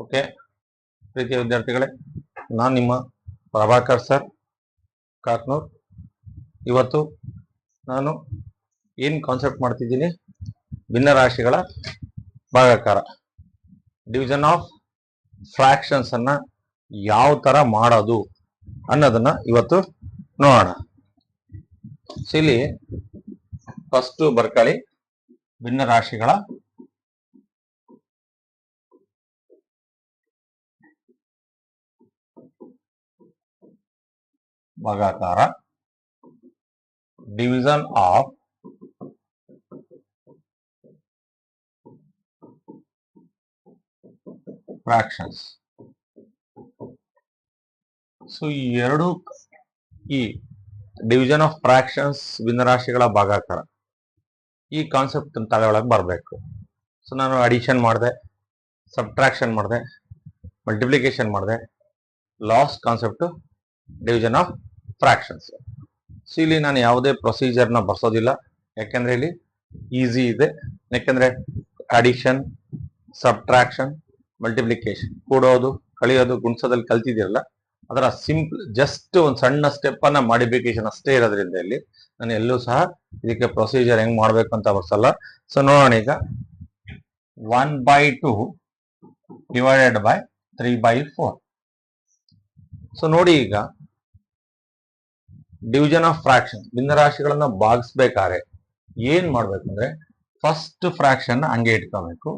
Okay ಪ್ರೀತಿಯ ವಿದ್ಯಾರ್ಥಿಗಳೇ, ನಾನು ನಿಮ್ಮ ಪ್ರಭಾಕರ್ ಸರ್ ಕಾಕ್ನೂರ್. ಇವತ್ತು ನಾನು ಏನು ಕಾನ್ಸೆಪ್ಟ್ ಮಾಡ್ತಿದ್ದೀನಿ, ಭಿನ್ನರಾಶಿಗಳ ಭಾಗಾಕಾರ, ಡಿವಿಷನ್ ಆಫ್ ಫ್ರಾಕ್ಷನ್ಸ್ ಅನ್ನ ಯಾವ ತರ ಮಾಡೋದು ಅನ್ನೋದನ್ನ ಇವತ್ತು ನೋಡೋಣ. ಇಲ್ಲಿ ಫಸ್ಟ್ ಬರ್ಕೊಳ್ಳಿ, ಭಿನ್ನರಾಶಿಗಳ ಭಾಗಾಕಾರ, ಡಿವಿಷನ್ ಆಫ್ ಫ್ರಾಕ್ಷನ್ಸ್. ಸೊ ಈ ಎರಡು, ಈ ಡಿವಿಷನ್ ಆಫ್ ಫ್ರಾಕ್ಷನ್ಸ್, ಭಿನ್ನರಾಶಿಗಳ ಭಾಗಾಕಾರ, ಈ ಕಾನ್ಸೆಪ್ಟ್ ತಲೆ ಒಳಗೆ ಬರಬೇಕು. ಸೊ ನಾನು ಅಡಿಷನ್ ಮಾಡಿದೆ, ಸಬ್ಟ್ರಾಕ್ಷನ್ ಮಾಡಿದೆ, ಮಲ್ಟಿಪ್ಲಿಕೇಶನ್ ಮಾಡಿದೆ, last concept division of fractions. So ಇಲ್ಲಿ ನಾನು ಯಾವುದೇ ಪ್ರೊಸೀಜರ್ನ ಬರ್ಸೋದಿಲ್ಲ, ಯಾಕೆಂದ್ರೆ ಇಲ್ಲಿ ಈಸಿ ಇದೆ. ಯಾಕೆಂದ್ರೆ ಅಡಿಷನ್, ಸಬ್ಟ್ರಾಕ್ಷನ್, ಮಲ್ಟಿಪ್ಲಿಕೇಶನ್, ಕೂಡೋದು, ಕಳಿಯೋದು, ಗುಣಿಸೋದಲ್ಲಿ ಕಲ್ತಿದ್ದೀರಲ್ಲ, ಅದರ ಸಿಂಪಲ್ ಜಸ್ಟ್ ಒಂದು ಸಣ್ಣ ಸ್ಟೆಪ್ ಅನ್ನ ಮಾಡಿಫಿಕೇಶನ್ ಅಷ್ಟೇ ಇರೋದ್ರಿಂದ ಇಲ್ಲಿ ನಾನು ಎಲ್ಲೂ ಸಹ ಇದಕ್ಕೆ ಪ್ರೊಸೀಜರ್ ಹೆಂಗ್ ಮಾಡ್ಬೇಕು ಅಂತ ಬರ್ಸಲ್ಲ. ಸೊ ನೋಡೋಣ ಈಗ, 1/2 ಡಿವೈಡೆಡ್ ಬೈ 3/4. ಸೊ ನೋಡಿ, ಈಗ ಡಿವಿಷನ್ ಆಫ್ ಫ್ರಾಕ್ಷನ್, ಭಿನ್ನರಾಶಿಗಳನ್ನ ಭಾಗಿಸ್ಬೇಕಾದ್ರೆ ಏನ್ ಮಾಡ್ಬೇಕಂದ್ರೆ, ಫಸ್ಟ್ ಫ್ರಾಕ್ಷನ್ ಹಂಗೆ ಇಟ್ಕೋಬೇಕು.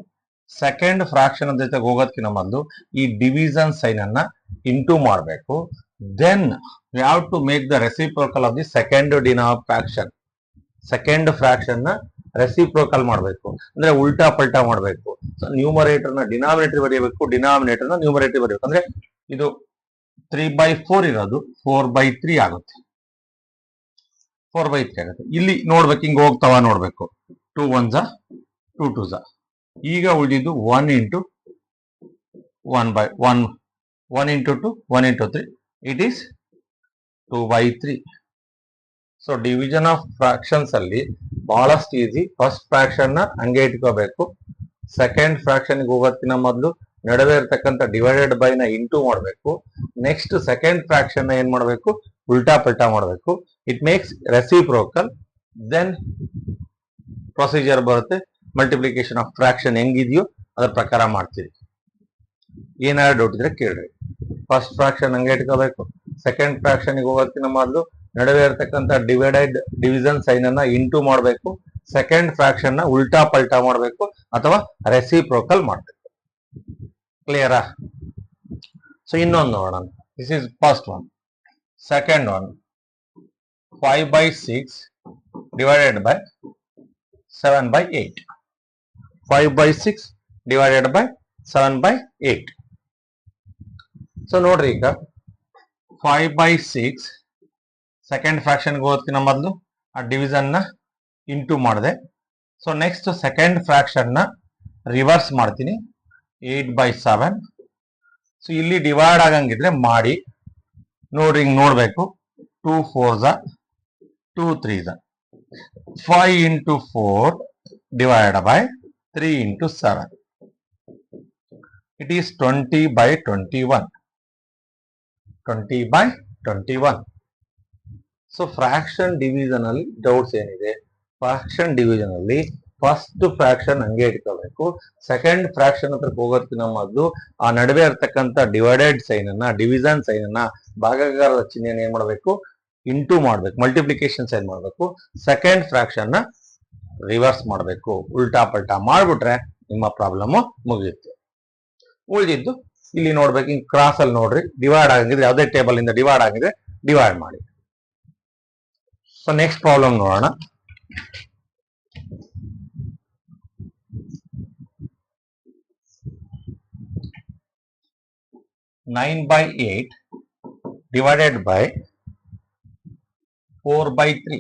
ಸೆಕೆಂಡ್ ಫ್ರಾಕ್ಷನ್ ಜೊತೆಗೆ ಹೋಗೋದಕ್ಕಿಂತ ಮೊದಲು ಈ ಡಿವಿಷನ್ ಸೈನ್ ಅನ್ನ ಇಂಟು ಮಾಡಬೇಕು. Then we have to make the reciprocal of the second fraction. Second fraction ನ ರೆಸಿಪ್ರೋಕಲ್ ಮಾಡಬೇಕು, ಅಂದ್ರೆ ಉಲ್ಟಾ ಪಲ್ಟಾ ಮಾಡಬೇಕು. ನ್ಯೂಮರೇಟರ್ ನ ಡಿನಾಮಿನೇಟರ್ ಬರೆಯಬೇಕು, ಡಿನಾಮಿನೇಟರ್ ನ ನ್ಯೂಮರೇಟರ್ ಬರೆಯಬೇಕು. ಅಂದ್ರೆ ಇದು 3/4 ಇರೋದು 4/3 ಆಗುತ್ತೆ. 4/3 ಆಗುತ್ತೆ. ಇಲ್ಲಿ ನೋಡ್ಬೇಕು, ಹಿಂಗ್ ಹೋಗ್ತಾವ ನೋಡ್ಬೇಕು. 2 1s 2 2s. ಈಗ ಉಳಿದಿದ್ದು 1 into 1/1, 1 into 2, 1 into 3, it is 2/3. So division of fractions ಅಲ್ಲಿ ಬಹಳಷ್ಟು ಈಸಿ. ಫಸ್ಟ್ ಫ್ರಾಕ್ಷನ್ ನ ಹಂಗೆ ಇಟ್ಕೋಬೇಕು. ಸೆಕೆಂಡ್ ಫ್ರಾಕ್ಷನ್ ಹೋಗೋದಕ್ಕಿಂತ ಮೊದಲು ನಡುವೆ ಇರ್ತಕ್ಕಂಥ ಡಿವೈಡೆಡ್ ಬೈ ನ ಇಂಟು ಮಾಡಬೇಕು. ನೆಕ್ಸ್ಟ್ ಸೆಕೆಂಡ್ ಫ್ರಾಕ್ಷನ್ ನ ಏನ್ ಮಾಡಬೇಕು, ಉಲ್ಟಾ ಪಲ್ಟಾ ಮಾಡಬೇಕು. It makes reciprocal. Then procedure ಬರುತ್ತೆ, ಮಲ್ಟಿಪ್ಲಿಕೇಶನ್ ಆಫ್ ಫ್ರಾಕ್ಷನ್ ಹೆಂಗಿದೆಯೋ ಅದ್ರ ಪ್ರಕಾರ ಮಾಡ್ತೀರಿ. ಏನಾದ್ರು ಡೌಟ್ ಇದ್ರೆ ಕೇಳ್ರಿ. ಫಸ್ಟ್ ಫ್ರಾಕ್ಷನ್ ಹಂಗೆ ಇಟ್ಕೋಬೇಕು. ಸೆಕೆಂಡ್ ಫ್ರಾಕ್ಷನ್ ಹೋಗೋದಕ್ಕಿಂತ ಮೊದಲು ನಡುವೆ ಇರ್ತಕ್ಕಂಥ ಡಿವಿಷನ್ ಸೈನ್ ಅನ್ನ ಇಂಟು ಮಾಡಬೇಕು. ಸೆಕೆಂಡ್ ಫ್ರಾಕ್ಷನ್ ನ ಉಲ್ಟಾ ಪಲ್ಟಾ ಮಾಡಬೇಕು ಅಥವಾ ರೆಸಿಪ್ರೋಕಲ್ ಮಾಡಬೇಕು. ಕ್ಲಿಯರಾ? ಸೊ ಇನ್ನೊಂದು ನೋಡೋಣ. This is first one. Second one, 5/6 divided by 7/8. 5/6 divided by 7/8. So ನೋಡ್ರಿ, ಈಗ 5/6 ಸೆಕೆಂಡ್ ಫ್ರಾಕ್ಷನ್ ಹೋಗೋದಕ್ಕಿಂತ ಮೊದಲು ಆ ಡಿವಿಷನ್ ನ ಇಂಟು ಮಾಡಿದೆ. ಸೊ ನೆಕ್ಸ್ಟ್ ಸೆಕೆಂಡ್ ಫ್ರಾಕ್ಷನ್ ನ ರಿವರ್ಸ್ ಮಾಡ್ತೀನಿ, 8/7. ಸೊ ಇಲ್ಲಿ ಡಿವೈಡ್ ಆಗಂಗಿದ್ರೆ ಮಾಡಿ ನೋಡ್ರಿ, ಹಿಂಗ್ ನೋಡ್ಬೇಕು. 2 4s 2 3s. 5 into 4 divided by 3 into 7. It is 20/21. 20/21. So fraction division ಅಲ್ಲಿ ಡೌಟ್ಸ್ ಏನಿದೆ? ಫ್ರಾಕ್ಷನ್ ಡಿವಿಷನ್ ಅಲ್ಲಿ ಫಸ್ಟ್ ಫ್ರಾಕ್ಷನ್ ಹಂಗೆ ಇಟ್ಕೋಬೇಕು. ಸೆಕೆಂಡ್ ಫ್ರಾಕ್ಷನ್ ಹತ್ರ ಹೋಗೋದಕ್ಕಿಂತ ಮೊದಲು ಆ ನಡುವೆ ಇರ್ತಕ್ಕಂಥ ಡಿವೈಡೆಡ್ ಸೈನ್ ಅನ್ನ, ಡಿವಿಷನ್ ಸೈನ್ ಅನ್ನ, ಭಾಗಾಕಾರದ ಚಿಹ್ನೆಯನ್ನು ಏನ್ ಮಾಡಬೇಕು, ಇಂಟು ಮಾಡ್ಬೇಕು, ಮಲ್ಟಿಪ್ಲಿಕೇಶನ್ ಸೈನ್ ಮಾಡಬೇಕು. ಸೆಕೆಂಡ್ ಫ್ರಾಕ್ಷನ್ ನ ರಿವರ್ಸ್ ಮಾಡಬೇಕು. ಉಲ್ಟಾ ಪಲ್ಟಾ ಮಾಡ್ಬಿಟ್ರೆ ನಿಮ್ಮ ಪ್ರಾಬ್ಲಮ್ ಮುಗಿಯುತ್ತೆ. ಉಳಿದಿದ್ದು ಇಲ್ಲಿ ನೋಡ್ಬೇಕು, ಹಿಂಗ್ ಕ್ರಾಸ್ ಅಲ್ಲಿ ನೋಡ್ರಿ. ಡಿವೈಡ್ ಆಗಿದ್ರೆ, ಯಾವುದೇ ಟೇಬಲ್ ಇಂದ ಡಿವೈಡ್ ಆಗಿದ್ರೆ ಡಿವೈಡ್ ಮಾಡಿ. ಸೊ ನೆಕ್ಸ್ಟ್ ಪ್ರಾಬ್ಲಮ್ ನೋಡೋಣ. 9/8 divided by 4/3.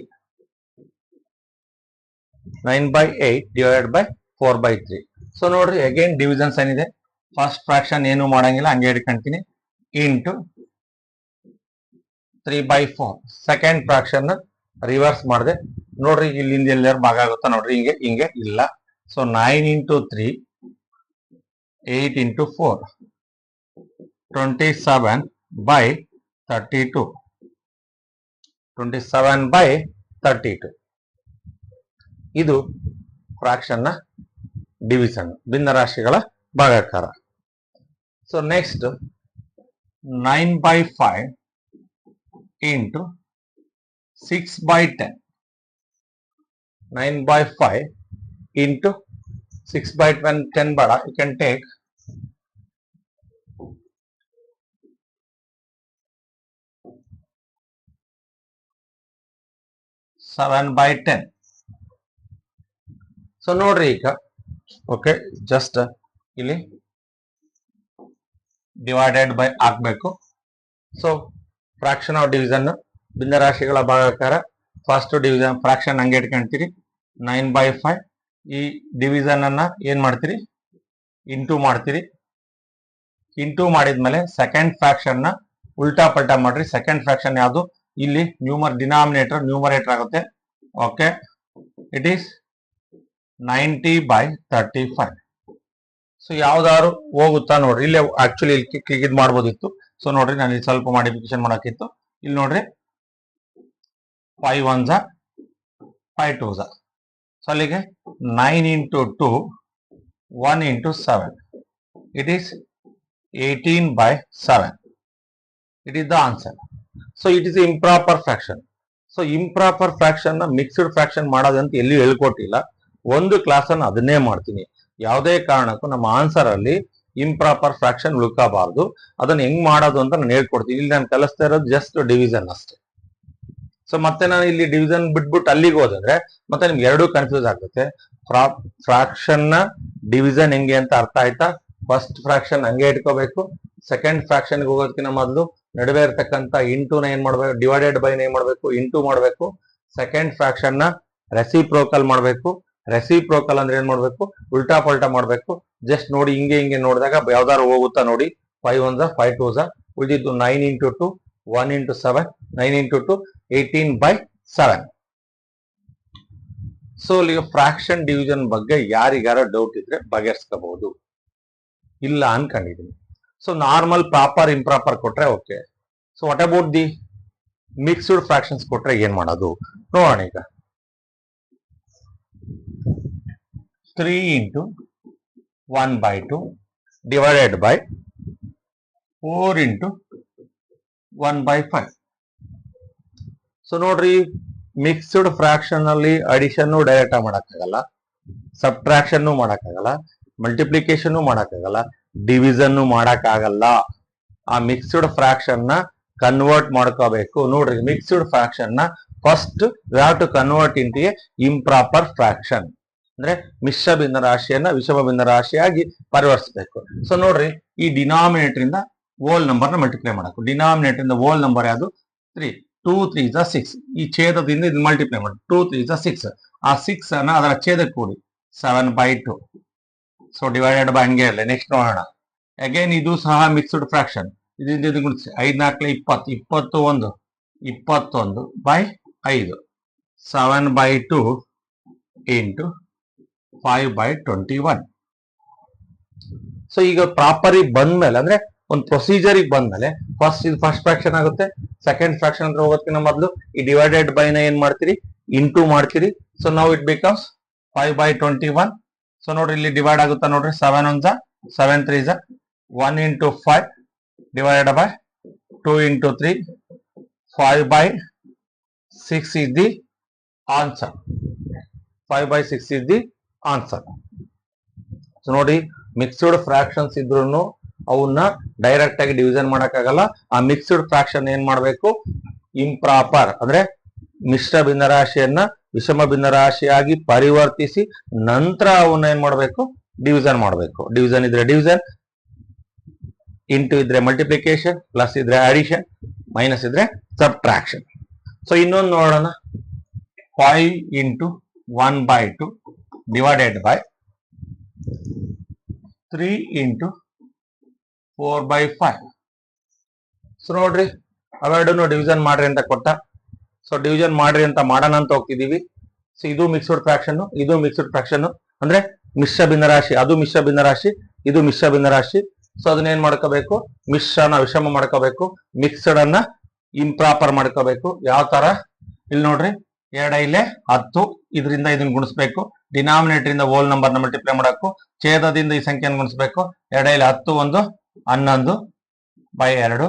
9/8 divided by 4/3. So ನೋಡ್ರಿ, ಅಗೇನ್ ಡಿವಿಷನ್ ಸೈನ್ ಇದೆ. ಫಸ್ಟ್ ಫ್ರಾಕ್ಷನ್ ಏನು ಮಾಡಂಗಿಲ್ಲ, ಹಂಗೆ ಇಟ್ಕೊಂತೀನಿ, ಇಂಟು 3/4. ಸೆಕೆಂಡ್ ಫ್ರಾಕ್ಷನ್ ರಿವರ್ಸ್ ಮಾಡಿದೆ. ನೋಡ್ರಿ, ಇಲ್ಲಿಂದ ಎಲ್ಲಾರು ಭಾಗ ಆಗುತ್ತಾ ನೋಡ್ರಿ, ಹಿಂಗೆ ಹಿಂಗೆ ಇಲ್ಲ. So 9 into 3, 8 into 4. 27/32. 27/32 ಇದು ಫ್ರಾಕ್ಷನ್ ನ ಡಿವಿಷನ್, ಭಿನ್ನರಾಶಿಗಳ ಭಾಗಾಕಾರ. So next 9/5 into 6/10. 9/5 into 6/10 bada, you can take 7/10. So ನೋಡ್ರಿ ಈಗ ಓಕೆ, ಜಸ್ಟ್ ಇಲ್ಲಿ ಡಿವೈಡೆಡ್ ಬೈ ಆಗ್ಬೇಕು. ಸೊ ಫ್ರಾಕ್ಷನ್ ಆಫ್ ಡಿವಿಷನ್, ಭಿನ್ನರಾಶಿಗಳ ಭಾಗಾಕಾರ, ಫಸ್ಟ್ ಡಿವಿಷನ್ ಫ್ರಾಕ್ಷನ್ ಹಂಗೆ ಇಟ್ಕೊಂತೀರಿ 9/5. ಈ ಡಿವಿಷನ್ ಅನ್ನ ಏನ್ ಮಾಡ್ತೀರಿ, ಇಂಟು ಮಾಡ್ತೀರಿ. ಇಂಟು ಮಾಡಿದ್ಮೇಲೆ ಸೆಕೆಂಡ್ ಫ್ರಾಕ್ಷನ್ ನ ಉಲ್ಟಾ ಪಲ್ಟಾ ಮಾಡ್ರಿ. ಸೆಕೆಂಡ್ ಫ್ರಾಕ್ಷನ್ ಯಾವುದು, ಇಲ್ಲಿ ಡಿನಾಮಿನೇಟರ್ ನ್ಯೂಮರೇಟರ್ ಆಗುತ್ತೆ. Okay, it is 90/35. ಸೊ ಯಾವ್ದಾದ್ರು ಹೋಗುತ್ತಾ ನೋಡ್ರಿ, ಇಲ್ಲಿ ಆಕ್ಚುಲಿ ಇಲ್ಲಿ ಇದು ಮಾಡ್ಬೋದಿತ್ತು. ಸೊ ನೋಡ್ರಿ, ನಾನು ಇಲ್ಲಿ ಸ್ವಲ್ಪ ಮಾಡಿಫಿಕೇಶನ್ ಮಾಡಕ್ಕಿತ್ತು. ಇಲ್ಲಿ ನೋಡ್ರಿ 5 1s 5 2s. ಸೊ ಅಲ್ಲಿಗೆ 9 into 2 1 into 7, it is 18/7. It is the answer. So it is improper fraction. So improper fraction ನ ಮಿಕ್ಸ್ಡ್ ಫ್ರಾಕ್ಷನ್ ಮಾಡೋದಂತ ಎಲ್ಲಿ ಹೇಳ್ಕೊಟ್ಟಿಲ್ಲ. ಒಂದು ಕ್ಲಾಸ್ ಅನ್ನು ಅದನ್ನೇ ಮಾಡ್ತೀನಿ. ಯಾವುದೇ ಕಾರಣಕ್ಕೂ ನಮ್ಮ ಆನ್ಸರ್ ಅಲ್ಲಿ ಇಂಪ್ರಾಪರ್ ಫ್ರಾಕ್ಷನ್ ಉಳ್ಕೋಬಾರ್ದು. ಅದನ್ನ ಹೆಂಗ್ ಮಾಡೋದು ಅಂತ ನಾನು ಹೇಳ್ಕೊಡ್ತೀನಿ. ಇಲ್ಲಿ ನಾನು ಕಲಿಸ್ತಾ ಇರೋದು ಜಸ್ಟ್ ಡಿವಿಷನ್ ಅಷ್ಟೇ. ಸೊ ಮತ್ತೆ ನಾನು ಇಲ್ಲಿ ಡಿವಿಷನ್ ಬಿಟ್ಬಿಟ್ಟು ಅಲ್ಲಿಗೆ ಹೋದಂದ್ರೆ ಮತ್ತೆ ನಿಮ್ಗೆ ಎರಡೂ ಕನ್ಫ್ಯೂಸ್ ಆಗುತ್ತೆ. ಫ್ರಾಕ್ಷನ್ ನ ಡಿವಿಷನ್ ಹೆಂಗೆ ಅಂತ ಅರ್ಥ ಆಯ್ತಾ? ಫಸ್ಟ್ ಫ್ರಾಕ್ಷನ್ ಹಂಗೆ ಇಟ್ಕೋಬೇಕು. ಸೆಕೆಂಡ್ ಫ್ರಾಕ್ಷನ್ ಹೋಗೋದಕ್ಕಿಂತ ಮೊದಲು ನಡುವೆ ಇರ್ತಕ್ಕಂಥ ಇಂಟುನ ಏನ್ ಮಾಡ್ಬೇಕು, ಡಿವೈಡೆಡ್ ಬೈ ಏನ್ ಮಾಡ್ಬೇಕು, ಇಂಟು ಮಾಡ್ಬೇಕು. ಸೆಕೆಂಡ್ ಫ್ರಾಕ್ಷನ್ ನ ರೆಸಿಪ್ರೋಕಲ್ ಮಾಡ್ಬೇಕು. ರೆಸಿಪ್ರೋಕಲ್ ಅಂದ್ರೆ ಏನ್ ಮಾಡ್ಬೇಕು, ಉಲ್ಟಾ ಪಲ್ಟಾ ಮಾಡ್ಬೇಕು. ಜಸ್ಟ್ ನೋಡಿ, ಹಿಂಗೆ ನೋಡಿದಾಗ ಯಾವ್ದಾರು ಹೋಗುತ್ತಾ ನೋಡಿ. 5 1s 5 2s. ಉಳಿದಿದ್ದು 9 into 2 1 into 7, 9 into 2 18/7. ಸೊ ಈಗ ಫ್ರಾಕ್ಷನ್ ಡಿವಿಷನ್ ಬಗ್ಗೆ ಯಾರಿಗಾರ ಡೌಟ್ ಇದ್ರೆ ಬಗೆಹರಿಸ್ಕೋಬಹುದು. ಇಲ್ಲ ಅನ್ಕೊಂಡಿದ್ದೀನಿ. ಸೊ ನಾರ್ಮಲ್ ಪ್ರಾಪರ್ ಇಂಪ್ರಾಪರ್ ಕೊಟ್ರೆ okay. So what about the mixed fractions ಕೊಟ್ರೆ ಏನ್ ಮಾಡೋದು ನೋಡೋಣ. ಈಗ 3 into 1/2 divided by 4 into 1/5. So ನೋಡ್ರಿ, ಮಿಕ್ಸ್ಡ್ ಫ್ರಾಕ್ಷನ್ ಅಲ್ಲಿ ಅಡಿಷನ್ ಡೈರೆಕ್ಟ್ ಆಗಿ ಮಾಡಕ್ಕಾಗಲ್ಲ, ಸಬ್ಟ್ರಾಕ್ಷನ್ ಮಾಡಕ್ಕಾಗಲ್ಲ, ಮಲ್ಟಿಪ್ಲಿಕೇಶನ್ ಮಾಡಕ್ಕಾಗಲ್ಲ, ಡಿವಿಷನ್ ಮಾಡಕ್ಕಾಗಲ್ಲ. ಆ ಮಿಕ್ಸ್ಡ್ ಫ್ರಾಕ್ಷನ್ ನ ಕನ್ವರ್ಟ್ ಮಾಡ್ಕೋಬೇಕು. ನೋಡ್ರಿ, ಮಿಕ್ಸ್ಡ್ ಫ್ರಾಕ್ಷನ್ ನ first we have to convert into a improper fraction. ಅಂದ್ರೆ ಮಿಶ್ರ ಭಿನ್ನರಾಶಿಯನ್ನ ವಿಷಮ ಭಿನ್ನರಾಶಿಯಾಗಿ ಪರಿವರ್ತಿಸಬೇಕು. ಸೊ ನೋಡ್ರಿ, ಈ ಡಿನಾಮಿನೇಟರ್ ಇಂದ ಹೋಲ್ ನಂಬರ್ ನ ಮಲ್ಟಿಪ್ಲೈ ಮಾಡಬೇಕು. ಡಿನಾಮಿನೇಟರ್ ಇಂದ ಹೋಲ್ ನಂಬರ್ ಯಾವುದು 3. 2 3s 6. ಈ ಛೇದದಿಂದ ಇದು ಮಲ್ಟಿಪ್ಲೈ ಮಾಡಿ 2 3s 6. ಆ 6 ಅನ್ನ ಅದರ ಛೇದಕ್ಕೆ ಕೂಡಿ 7/2. ಸೊ ಡಿವೈಡೆಡ್ ಬೈ ಹಂಗೆ ಅಲ್ಲ. ನೆಕ್ಸ್ಟ್ ನೋಡೋಣ. ಅಗೇನ್ ಇದು ಸಹ ಮಿಕ್ಸ್ಡ್ ಫ್ರಾಕ್ಷನ್. ಇದರಿಂದ 5 4 20 21 21/5. 7/2 into 5/21. ಸೊ ಈಗ ಪ್ರಾಪರ್ ಬಂದ್ಮೇಲೆ, ಅಂದ್ರೆ ಒಂದು ಪ್ರೊಸೀಜರ್ ಬಂದ್ಮೇಲೆ ಫಸ್ಟ್ ಫ್ರಾಕ್ಷನ್ ಆಗುತ್ತೆ. ಸೆಕೆಂಡ್ ಫ್ರಾಕ್ಷನ್ ಅಂತ ಹೋಗೋದಕ್ಕಿಂತ ಮೊದಲು ಈ ಡಿವೈಡೆಡ್ ಬೈ ನ ಏನ್ ಮಾಡ್ತೀರಿ, ಇಂಟು ಮಾಡ್ತೀರಿ. ಸೊ ನಾವು ಇಟ್ ಬಿಕಮ್ಸ್ 5/21. ಸೊ ನೋಡ್ರಿ, ಇಲ್ಲಿ ಡಿವೈಡ್ ಆಗುತ್ತಾ ನೋಡ್ರಿ. 7 1s 7 3s 1 into 5 divided by 2 into 3 5/6 is the answer. 5/6 is the answer. So ನೋಡಿ, ಮಿಕ್ಸ್ಡ್ ಫ್ರಾಕ್ಷನ್ಸ್ ಇದ್ರೂ ಅವನ್ನ ಡೈರೆಕ್ಟ್ ಆಗಿ ಡಿವಿಷನ್ ಮಾಡಕ್ಕಾಗಲ್ಲ. ಆ ಮಿಕ್ಸ್ಡ್ ಫ್ರಾಕ್ಷನ್ ಏನ್ ಮಾಡ್ಬೇಕು, ಇಂಪ್ರಾಪರ್ ಅಂದ್ರೆ ಮಿಶ್ರ ಭಿನ್ನರಾಶಿಯನ್ನ ವಿಷಮ ಭಿನ್ನರಾಶಿಯಾಗಿ ಪರಿವರ್ತಿಸಿ ನಂತರ ಅವನ್ನ ಏನ್ ಮಾಡ್ಬೇಕು, ಡಿವಿಷನ್ ಮಾಡ್ಬೇಕು. ಡಿವಿಷನ್ ಇದ್ರೆ ಡಿವಿಷನ್, ಇಂಟು ಇದ್ರೆ ಮಲ್ಟಿಪ್ಲಿಕೇಶನ್, ಪ್ಲಸ್ ಇದ್ರೆ ಅಡಿಷನ್, ಮೈನಸ್ ಇದ್ರೆ ಸಬ್ಟ್ರಾಕ್ಷನ್. ಸೊ ಇನ್ನೊಂದು ನೋಡೋಣ. 5 into 1/2 divided by 3 into 4/5. So ನೋಡ್ರಿ, ಅವೆರಡನ್ನು ಡಿವಿಷನ್ ಮಾಡ್ರಿ ಅಂತ ಕೊಟ್ಟ. ಸೊ ಡಿವಿಷನ್ ಮಾಡ್ರಿ ಅಂತ ಮಾಡೋಣ ಅಂತ ಹೋಗ್ತಿದೀವಿ. ಸೊ ಇದು ಮಿಕ್ಸ್ಡ್ ಫ್ರಾಕ್ಷನ್, ಇದು ಮಿಕ್ಸ್ಡ್ ಫ್ರಾಕ್ಷನ್. ಅಂದ್ರೆ ಮಿಶ್ರ ಭಿನ್ನರಾಶಿ, ಅದು ಮಿಶ್ರ ಭಿನ್ನರಾಶಿ, ಇದು ಮಿಶ್ರ ಭಿನ್ನರಾಶಿ. ಸೊ ಅದನ್ನೇನ್ ಮಾಡ್ಕೋಬೇಕು, ಮಿಶ್ರನ ವಿಷಮ ಮಾಡ್ಕೋಬೇಕು, ಮಿಕ್ಸ್ಡ್ ಅನ್ನ ಇಂಪ್ರಾಪರ್ ಮಾಡ್ಕೋಬೇಕು. ಯಾವ ತರ, ಇಲ್ಲಿ ನೋಡ್ರಿ, 2 10, ಇದರಿಂದ ಇದನ್ನ ಗುಣಿಸ್ಬೇಕು, ಡಿನಾಮಿನೇಟರ್ ಇಂದ ಹೋಲ್ ನಂಬರ್ ನ ಮಲ್ಟಿಪ್ಲೈ ಮಾಡಬೇಕು, ಛೇದದಿಂದ ಈ ಸಂಖ್ಯೆಯನ್ನು ಗುಣಿಸ್ಬೇಕು. 2 10 1 11 ಬೈ 2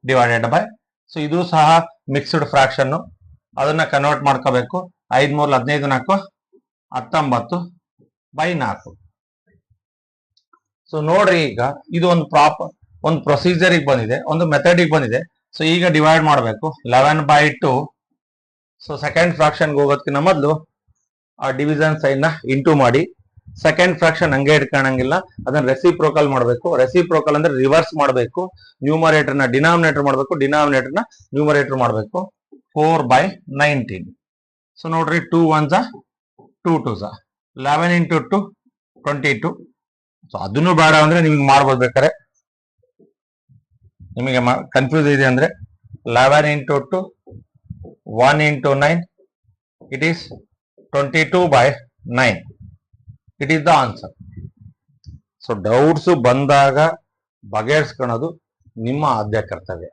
ಡಿವೈಡೆಡ್ ಬೈ. ಸೊ ಇದು ಸಹ ಮಿಕ್ಸ್ಡ್ ಫ್ರಾಕ್ಷನ್, ಅದನ್ನ ಕನ್ವರ್ಟ್ ಮಾಡ್ಕೋಬೇಕು. 5 3 15 4 19 ಬೈ 4. ಸೊ ನೋಡ್ರಿ, ಈಗ ಇದು ಒಂದು ಪ್ರೊಸೀಜರ್ ಬಂದಿದೆ, ಒಂದು ಮೆಥಡ್ ಬಂದಿದೆ. ಸೊ ಈಗ ಡಿವೈಡ್ ಮಾಡಬೇಕು 11 ಬೈ 2. ಸೊ ಸೆಕೆಂಡ್ ಫ್ರಾಕ್ಷನ್ ಹೋಗೋದಕ್ಕಿಂತ ಮೊದಲು ಆ ಡಿವಿಷನ್ ಸೈನ್ ನ ಇಂಟು ಮಾಡಿ. ಸೆಕೆಂಡ್ ಫ್ರಾಕ್ಷನ್ ಹಂಗೆ ಇಟ್ಕೊಳಂಗಿಲ್ಲ, ಅದನ್ನ ರೆಸಿಪ್ರೋಕಲ್ ಮಾಡಬೇಕು. ರೆಸಿಪ್ರೋಕಲ್ ಅಂದ್ರೆ ರಿವರ್ಸ್ ಮಾಡಬೇಕು. ನ್ಯೂಮರೇಟರ್ ನ ಡಿನಾಮಿನೇಟರ್ ಮಾಡಬೇಕು, ಡಿನಾಮಿನೇಟರ್ ನ ನ್ಯೂಮರೇಟರ್ ಮಾಡಬೇಕು. 4 ಬೈ 19. ಸೊ ನೋಡ್ರಿ, 2 1 2 2 11 ಇಂಟು 2 22. ಸೊ ಅದನ್ನು ಬೇಡ ಅಂದ್ರೆ ನಿಮ್ಗೆ ಮಾಡ್ಬೋದು ಬೇಕಾರೆ, ನಿಮಗೆ ಕನ್ಫ್ಯೂಸ್ ಇದೆ ಅಂದ್ರೆ 11 into 2 1 into 9, it is 22 by 9. It is the answer. So doubts ಬಂದಾಗ ಬಗೆಹರಿಸ್ಕೊಳ್ಳೋದು ನಿಮ್ಮ ಆದ್ಯ ಕರ್ತವ್ಯ.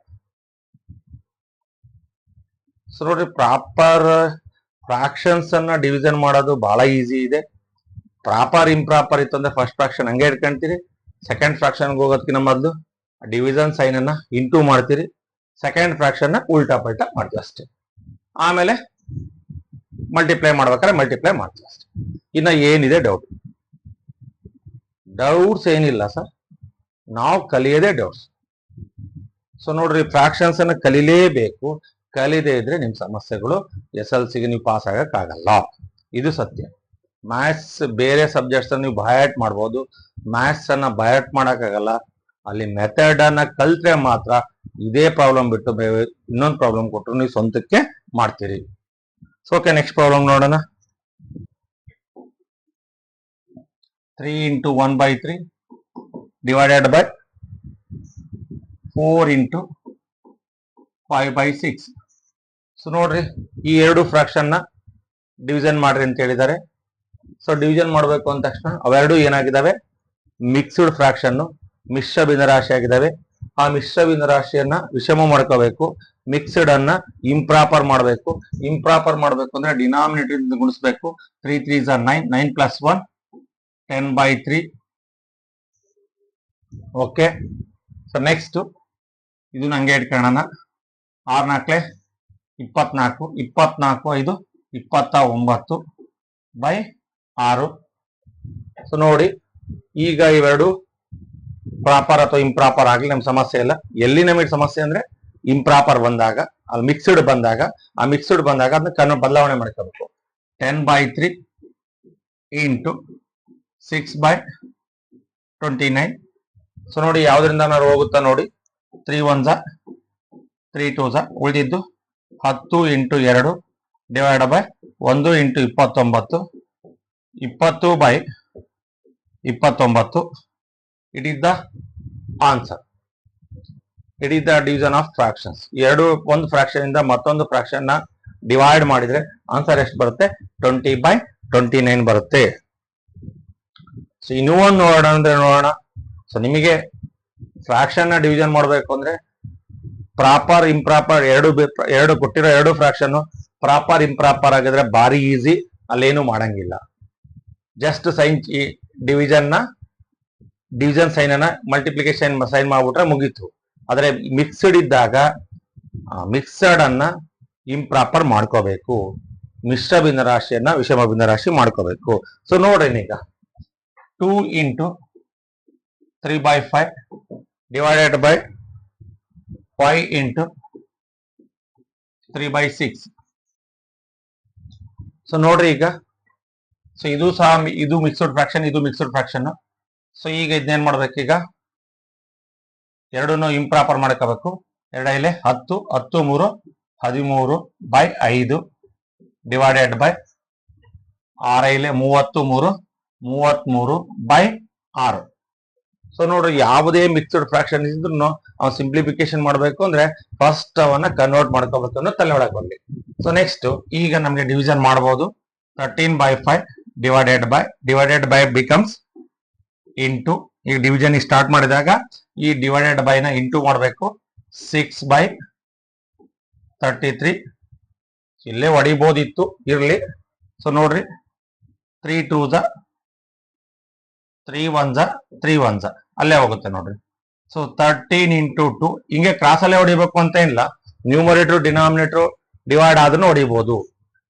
ಸೊ ನೋಡ್ರಿ, ಪ್ರಾಪರ್ ಫ್ರಾಕ್ಷನ್ಸ್ ಅನ್ನ ಡಿವಿಷನ್ ಮಾಡೋದು ಬಹಳ ಈಸಿ ಇದೆ. ಪ್ರಾಪರ್ ಇಂಪ್ರಾಪರ್ ಇತ್ತು ಅಂದ್ರೆ ಫಸ್ಟ್ ಫ್ರಾಕ್ಷನ್ ಹಂಗೆ ಇಟ್ಕೊಂತೀರಿ. ಸೆಕೆಂಡ್ ಫ್ರಾಕ್ಷನ್ ಹೋಗೋದಕ್ಕಿಂತ ಮೊದಲು ಡಿವಿಷನ್ ಸೈನ್ ಅನ್ನ ಇಂಟು ಮಾಡ್ತೀರಿ. ಸೆಕೆಂಡ್ ಫ್ರಾಕ್ಷನ್ ನ ಉಲ್ಟಾ ಪಲ್ಟಾ ಮಾಡ್ತೀವಿ ಅಷ್ಟೇ. ಆಮೇಲೆ ಮಲ್ಟಿಪ್ಲೈ ಮಾಡ್ಬೇಕಾದ್ರೆ ಮಲ್ಟಿಪ್ಲೈ ಮಾಡ್ತೀವಿ ಅಷ್ಟೇ. ಇನ್ನ ಏನಿದೆ ಡೌಟ್ಸ್ ಏನಿಲ್ಲ ಸರ್, ನಾವು ಕಲಿಯೋದೇ ಡೌಟ್ಸ್. ಸೊ ನೋಡ್ರಿ, ಫ್ರಾಕ್ಷನ್ಸ್ ಅನ್ನ ಕಲಿಲೇಬೇಕು. ಕಲಿದೇ ಇದ್ರೆ ನಿಮ್ ಸಮಸ್ಯೆಗಳು SLC ಗೆ ನೀವು ಪಾಸ್ ಆಗಕ್ಕಾಗಲ್ಲ. ಇದು ಸತ್ಯ. ಮ್ಯಾಥ್ಸ್ ಬೇರೆ ಸಬ್ಜೆಕ್ಟ್ಸ್ ನೀವು ಬಯಾಟ್ ಮಾಡ್ಬೋದು, ಮ್ಯಾಥ್ಸ್ ಅನ್ನ ಬಯಾಟ್ ಮಾಡಕ್ಕಾಗಲ್ಲ. ಅಲ್ಲಿ ಮೆಥಡ್ ಅನ್ನ ಕಲ್ತ್ರೆ ಮಾತ್ರ ಇದೇ ಪ್ರಾಬ್ಲಮ್ ಬಿಟ್ಟು ಇನ್ನೊಂದು ಪ್ರಾಬ್ಲಮ್ ಕೊಟ್ಟರು ನೀವು ಸ್ವಂತಕ್ಕೆ ಮಾಡ್ತೀರಿ. ಸೊ ಓಕೆ, ನೆಕ್ಸ್ಟ್ ಪ್ರಾಬ್ಲಮ್ ನೋಡೋಣ. 3 into 1 by 3 divided by 4 into 5 by 6. So ನೋಡ್ರಿ, ಈ ಎರಡು ಫ್ರಾಕ್ಷನ್ ನ ಡಿವಿಷನ್ ಮಾಡ್ರಿ ಅಂತ ಹೇಳಿದ್ದಾರೆ. ಸೊ ಡಿವಿಷನ್ ಮಾಡಬೇಕು ಅಂದ ತಕ್ಷಣ ಅವೆರಡು ಏನಾಗಿದ್ದಾವೆ, ಮಿಕ್ಸ್ಡ್ ಫ್ರಾಕ್ಷನ್, ಮಿಶ್ರ ಭಿನ್ನರಾಶಿ ಆಗಿದ್ದಾವೆ. ಆ ಮಿಶ್ರ ಭಿನ್ನರಾಶಿಯನ್ನ ವಿಷಮ ಮಾಡ್ಕೋಬೇಕು, ಮಿಕ್ಸ್ಡ್ ಅನ್ನ ಇಂಪ್ರಾಪರ್ ಮಾಡಬೇಕು. ಇಂಪ್ರಾಪರ್ ಮಾಡಬೇಕು ಅಂದ್ರೆ ಡಿನಾಮಿನೇಟರ್ ಗುಣಿಸ್ಬೇಕು. 3 3 9, 9 plus 1 10 by 3. Okay, so next ಇದು ಹಂಗೆ ಇಟ್ಕೊಳ್ಳೋಣ. 6 4 24, 24 5 29 ಬೈ 6. ಸೊ ನೋಡಿ, ಈಗ ಇವೆರಡು ಪ್ರಾಪರ್ ಅಥವಾ ಇಂಪ್ರಾಪರ್ ಆಗಲಿ ನಮ್ ಸಮಸ್ಯೆ ಇಲ್ಲ. ಎಲ್ಲಿ ನಮಗೆ ಸಮಸ್ಯೆ ಅಂದ್ರೆ ಇಂಪ್ರಾಪರ್ ಬಂದಾಗ, ಅಲ್ಲಿ ಮಿಕ್ಸ್ಡ್ ಬಂದಾಗ, ಆ ಮಿಕ್ಸ್ಡ್ ಬಂದಾಗ ಅದನ್ನ ಬದಲಾವಣೆ ಮಾಡ್ಕೋಬೇಕು. 10 ಬೈ 3 ಇಂಟು 6 ಬೈ 29. ಸೊ ನೋಡಿ, ಯಾವ್ದ್ರಿಂದ ನಾವು ಹೋಗುತ್ತಾ ನೋಡಿ, 3 1 3 2 ಉಳಿದಿದ್ದು 10 into 2 divide by 1 into 29, 20 by 29. It is the answer. It is the division of fractions. ಒಂದು ಫ್ರಾಕ್ಷನ್ ಇಂದ ಮತ್ತೊಂದು ಫ್ರಾಕ್ಷನ್ ನ ಡಿವೈಡ್ ಮಾಡಿದ್ರೆ ಆನ್ಸರ್ ಎಷ್ಟು ಬರುತ್ತೆ, 20 ಬೈ 29 ಬರುತ್ತೆ. ಸೊ ಇನ್ನೂ ಒಂದು ನೋಡೋಣ. ಸೊ ನಿಮಗೆ ಫ್ರಾಕ್ಷನ್ ನ ಡಿವಿಷನ್ ಮಾಡಬೇಕು ಅಂದ್ರೆ ಪ್ರಾಪರ್ ಇಂಪ್ರಾಪರ್ ಎರಡು ಕೊಟ್ಟಿರೋ ಎರಡು ಫ್ರಾಕ್ಷನ್ ಪ್ರಾಪರ್ ಇಂಪ್ರಾಪರ್ ಆಗಿದ್ರೆ ಬಾರಿ ಈಸಿ, ಅಲ್ಲೇನು ಮಾಡಂಗಿಲ್ಲ. ಜಸ್ಟ್ ಸೈನ್ ಡಿವಿಷನ್ ಸೈನ್ ಅನ್ನ ಮಲ್ಟಿಪ್ಲಿಕೇಶನ್ ಸೈನ್ ಮಾಡ್ಬಿಟ್ರೆ ಮುಗೀತು. ಆದ್ರೆ ಮಿಕ್ಸ್ಡ್ ಇದ್ದಾಗ ಮಿಕ್ಸಡ್ ಅನ್ನ ಇಂಪ್ರಾಪರ್ ಮಾಡ್ಕೋಬೇಕು, ಮಿಶ್ರ ಭಿನ್ನರಾಶಿಯನ್ನ ವಿಷಮ ಭಿನ್ನರಾಶಿ ಮಾಡ್ಕೋಬೇಕು. ಸೊ ನೋಡ್ರಿ, ಈಗ 2 into 3 by 5 divided by 5 into 3 by 6. So ನೋಡ್ರಿ, ಈಗ ಸೊ ಇದು ಸಹ ಇದು ಮಿಕ್ಸ್ಡ್ ಫ್ರಾಕ್ಷನ್, ಇದು ಮಿಕ್ಸ್ಡ್ ಫ್ರಾಕ್ಷನ್. ಸೊ ಈಗ ಇದನ್ನೇನ್ ಮಾಡ್ಬೇಕು, ಈಗ ಎರಡನ್ನು ಇಂಪ್ರಾಪರ್ ಮಾಡ್ಕೋಬೇಕು. 2 10 10 3 13 by 5 divided by 6 33 33 by 6. So ನೋಡ್ರಿ, ಯಾವುದೇ ಮಿಕ್ಸ್ಡ್ ಫ್ರಾಕ್ಷನ್ ಇದ್ರು ಅವ್ನು ಸಿಂಪ್ಲಿಫಿಕೇಶನ್ ಮಾಡಬೇಕು ಅಂದ್ರೆ ಫಸ್ಟ್ ಅವನ್ನ ಕನ್ವರ್ಟ್ ಮಾಡ್ಕೋಬೇಕು ಅನ್ನೋ ತಲೆ ಒಳಗೆ ಬಂದಿ. ಸೊ ನೆಕ್ಸ್ಟ್ ಈಗ ನಮ್ಗೆ ಡಿವಿಷನ್ ಮಾಡಬಹುದು. 13 by 5 divided by becomes into ಈಗ ಡಿವಿಷನ್ ಸ್ಟಾರ್ಟ್ ಮಾಡಿದಾಗ ಈ ಡಿವೈಡೆಡ್ ಬೈ ನ ಇಂಟು ಮಾಡಬೇಕು. 6/33 ಇಲ್ಲೇ ಹೊಡಿಬೋದಿತ್ತು, ಇರ್ಲಿ. ಸೊ ನೋಡ್ರಿ 3 2s 3 1s 3 1s ಅಲ್ಲೇ ಹೋಗುತ್ತೆ ನೋಡ್ರಿ. ಸೊ 13 × 2 ಹಿಂಗೆ ಕ್ರಾಸ್ ಅಲ್ಲೇ ಹೊಡಿಬೇಕು ಅಂತ ಇಲ್ಲ, ನ್ಯೂಮರೇಟರ್ ಡಿನಾಮಿನೇಟರ್ ಡಿವೈಡ್ ಆದ್ರೂ ಹೊಡಿಬಹುದು.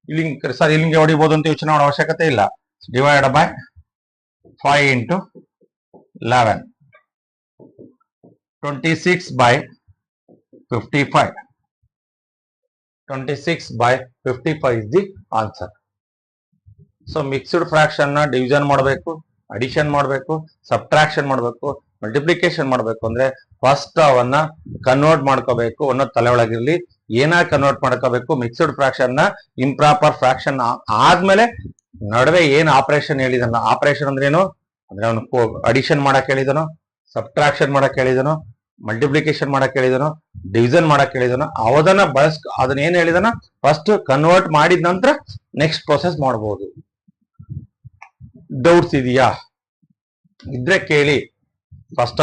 ಇಲ್ಲಿ ಸರ್ ಇಲ್ಲಿಗೆ ಹೊಡಿಬಹುದು ಅಂತ ಯೋಚನೆ ಮಾಡೋ ಅವಶ್ಯಕತೆ ಇಲ್ಲ. Divide by 5 × 11 26/55 26/55 is the answer. So mixed fraction ನ ಡಿವಿಷನ್ ಮಾಡಬೇಕು, ಅಡಿಷನ್ ಮಾಡಬೇಕು, ಸಬ್ಟ್ರಾಕ್ಷನ್ ಮಾಡಬೇಕು, ಮಲ್ಟಿಪ್ಲಿಕೇಶನ್ ಮಾಡಬೇಕು ಅಂದ್ರೆ ಫಸ್ಟ್ ಅವನ್ನ ಕನ್ವರ್ಟ್ ಮಾಡ್ಕೋಬೇಕು ಅನ್ನೋದು ತಲೆ ಒಳಗಿರ್ಲಿ. ಏನಾಗಿ ಕನ್ವರ್ಟ್ ಮಾಡ್ಕೋಬೇಕು? ಮಿಕ್ಸ್ಡ್ ಫ್ರಾಕ್ಷನ್ ನ ಇಂಪ್ರಾಪರ್ ಫ್ರಾಕ್ಷನ್ ಆದ್ಮೇಲೆ ನಡುವೆ ಏನ್ ಆಪರೇಷನ್ ಹೇಳಿದನ, ಆಪರೇಷನ್ ಅಂದ್ರೆ ಏನು ಅಂದ್ರೆ ಅವನು ಅಡಿಷನ್ ಮಾಡಕ್ ಹೇಳಿದನೋ, ಸಬ್ಟ್ರಾಕ್ಷನ್ ಮಾಡಕ್ ಹೇಳಿದನೋ, ಮಲ್ಟಿಪ್ಲಿಕೇಶನ್ ಮಾಡಕ್ ಹೇಳಿದನೋ, ಡಿವಿಷನ್ ಮಾಡಕ್ ಹೇಳಿದನೋ, ಅವದನ್ನ ಅದನ್ನ ಏನ್ ಹೇಳಿದನ ಫಸ್ಟ್ ಕನ್ವರ್ಟ್ ಮಾಡಿದ ನಂತರ ನೆಕ್ಸ್ಟ್ ಪ್ರೊಸೆಸ್ ಮಾಡಬಹುದು. ಡೌಟ್ಸ್ ಇದೆಯಾ? ಇದ್ರೆ ಕೇಳಿ. ಫಸ್ಟ್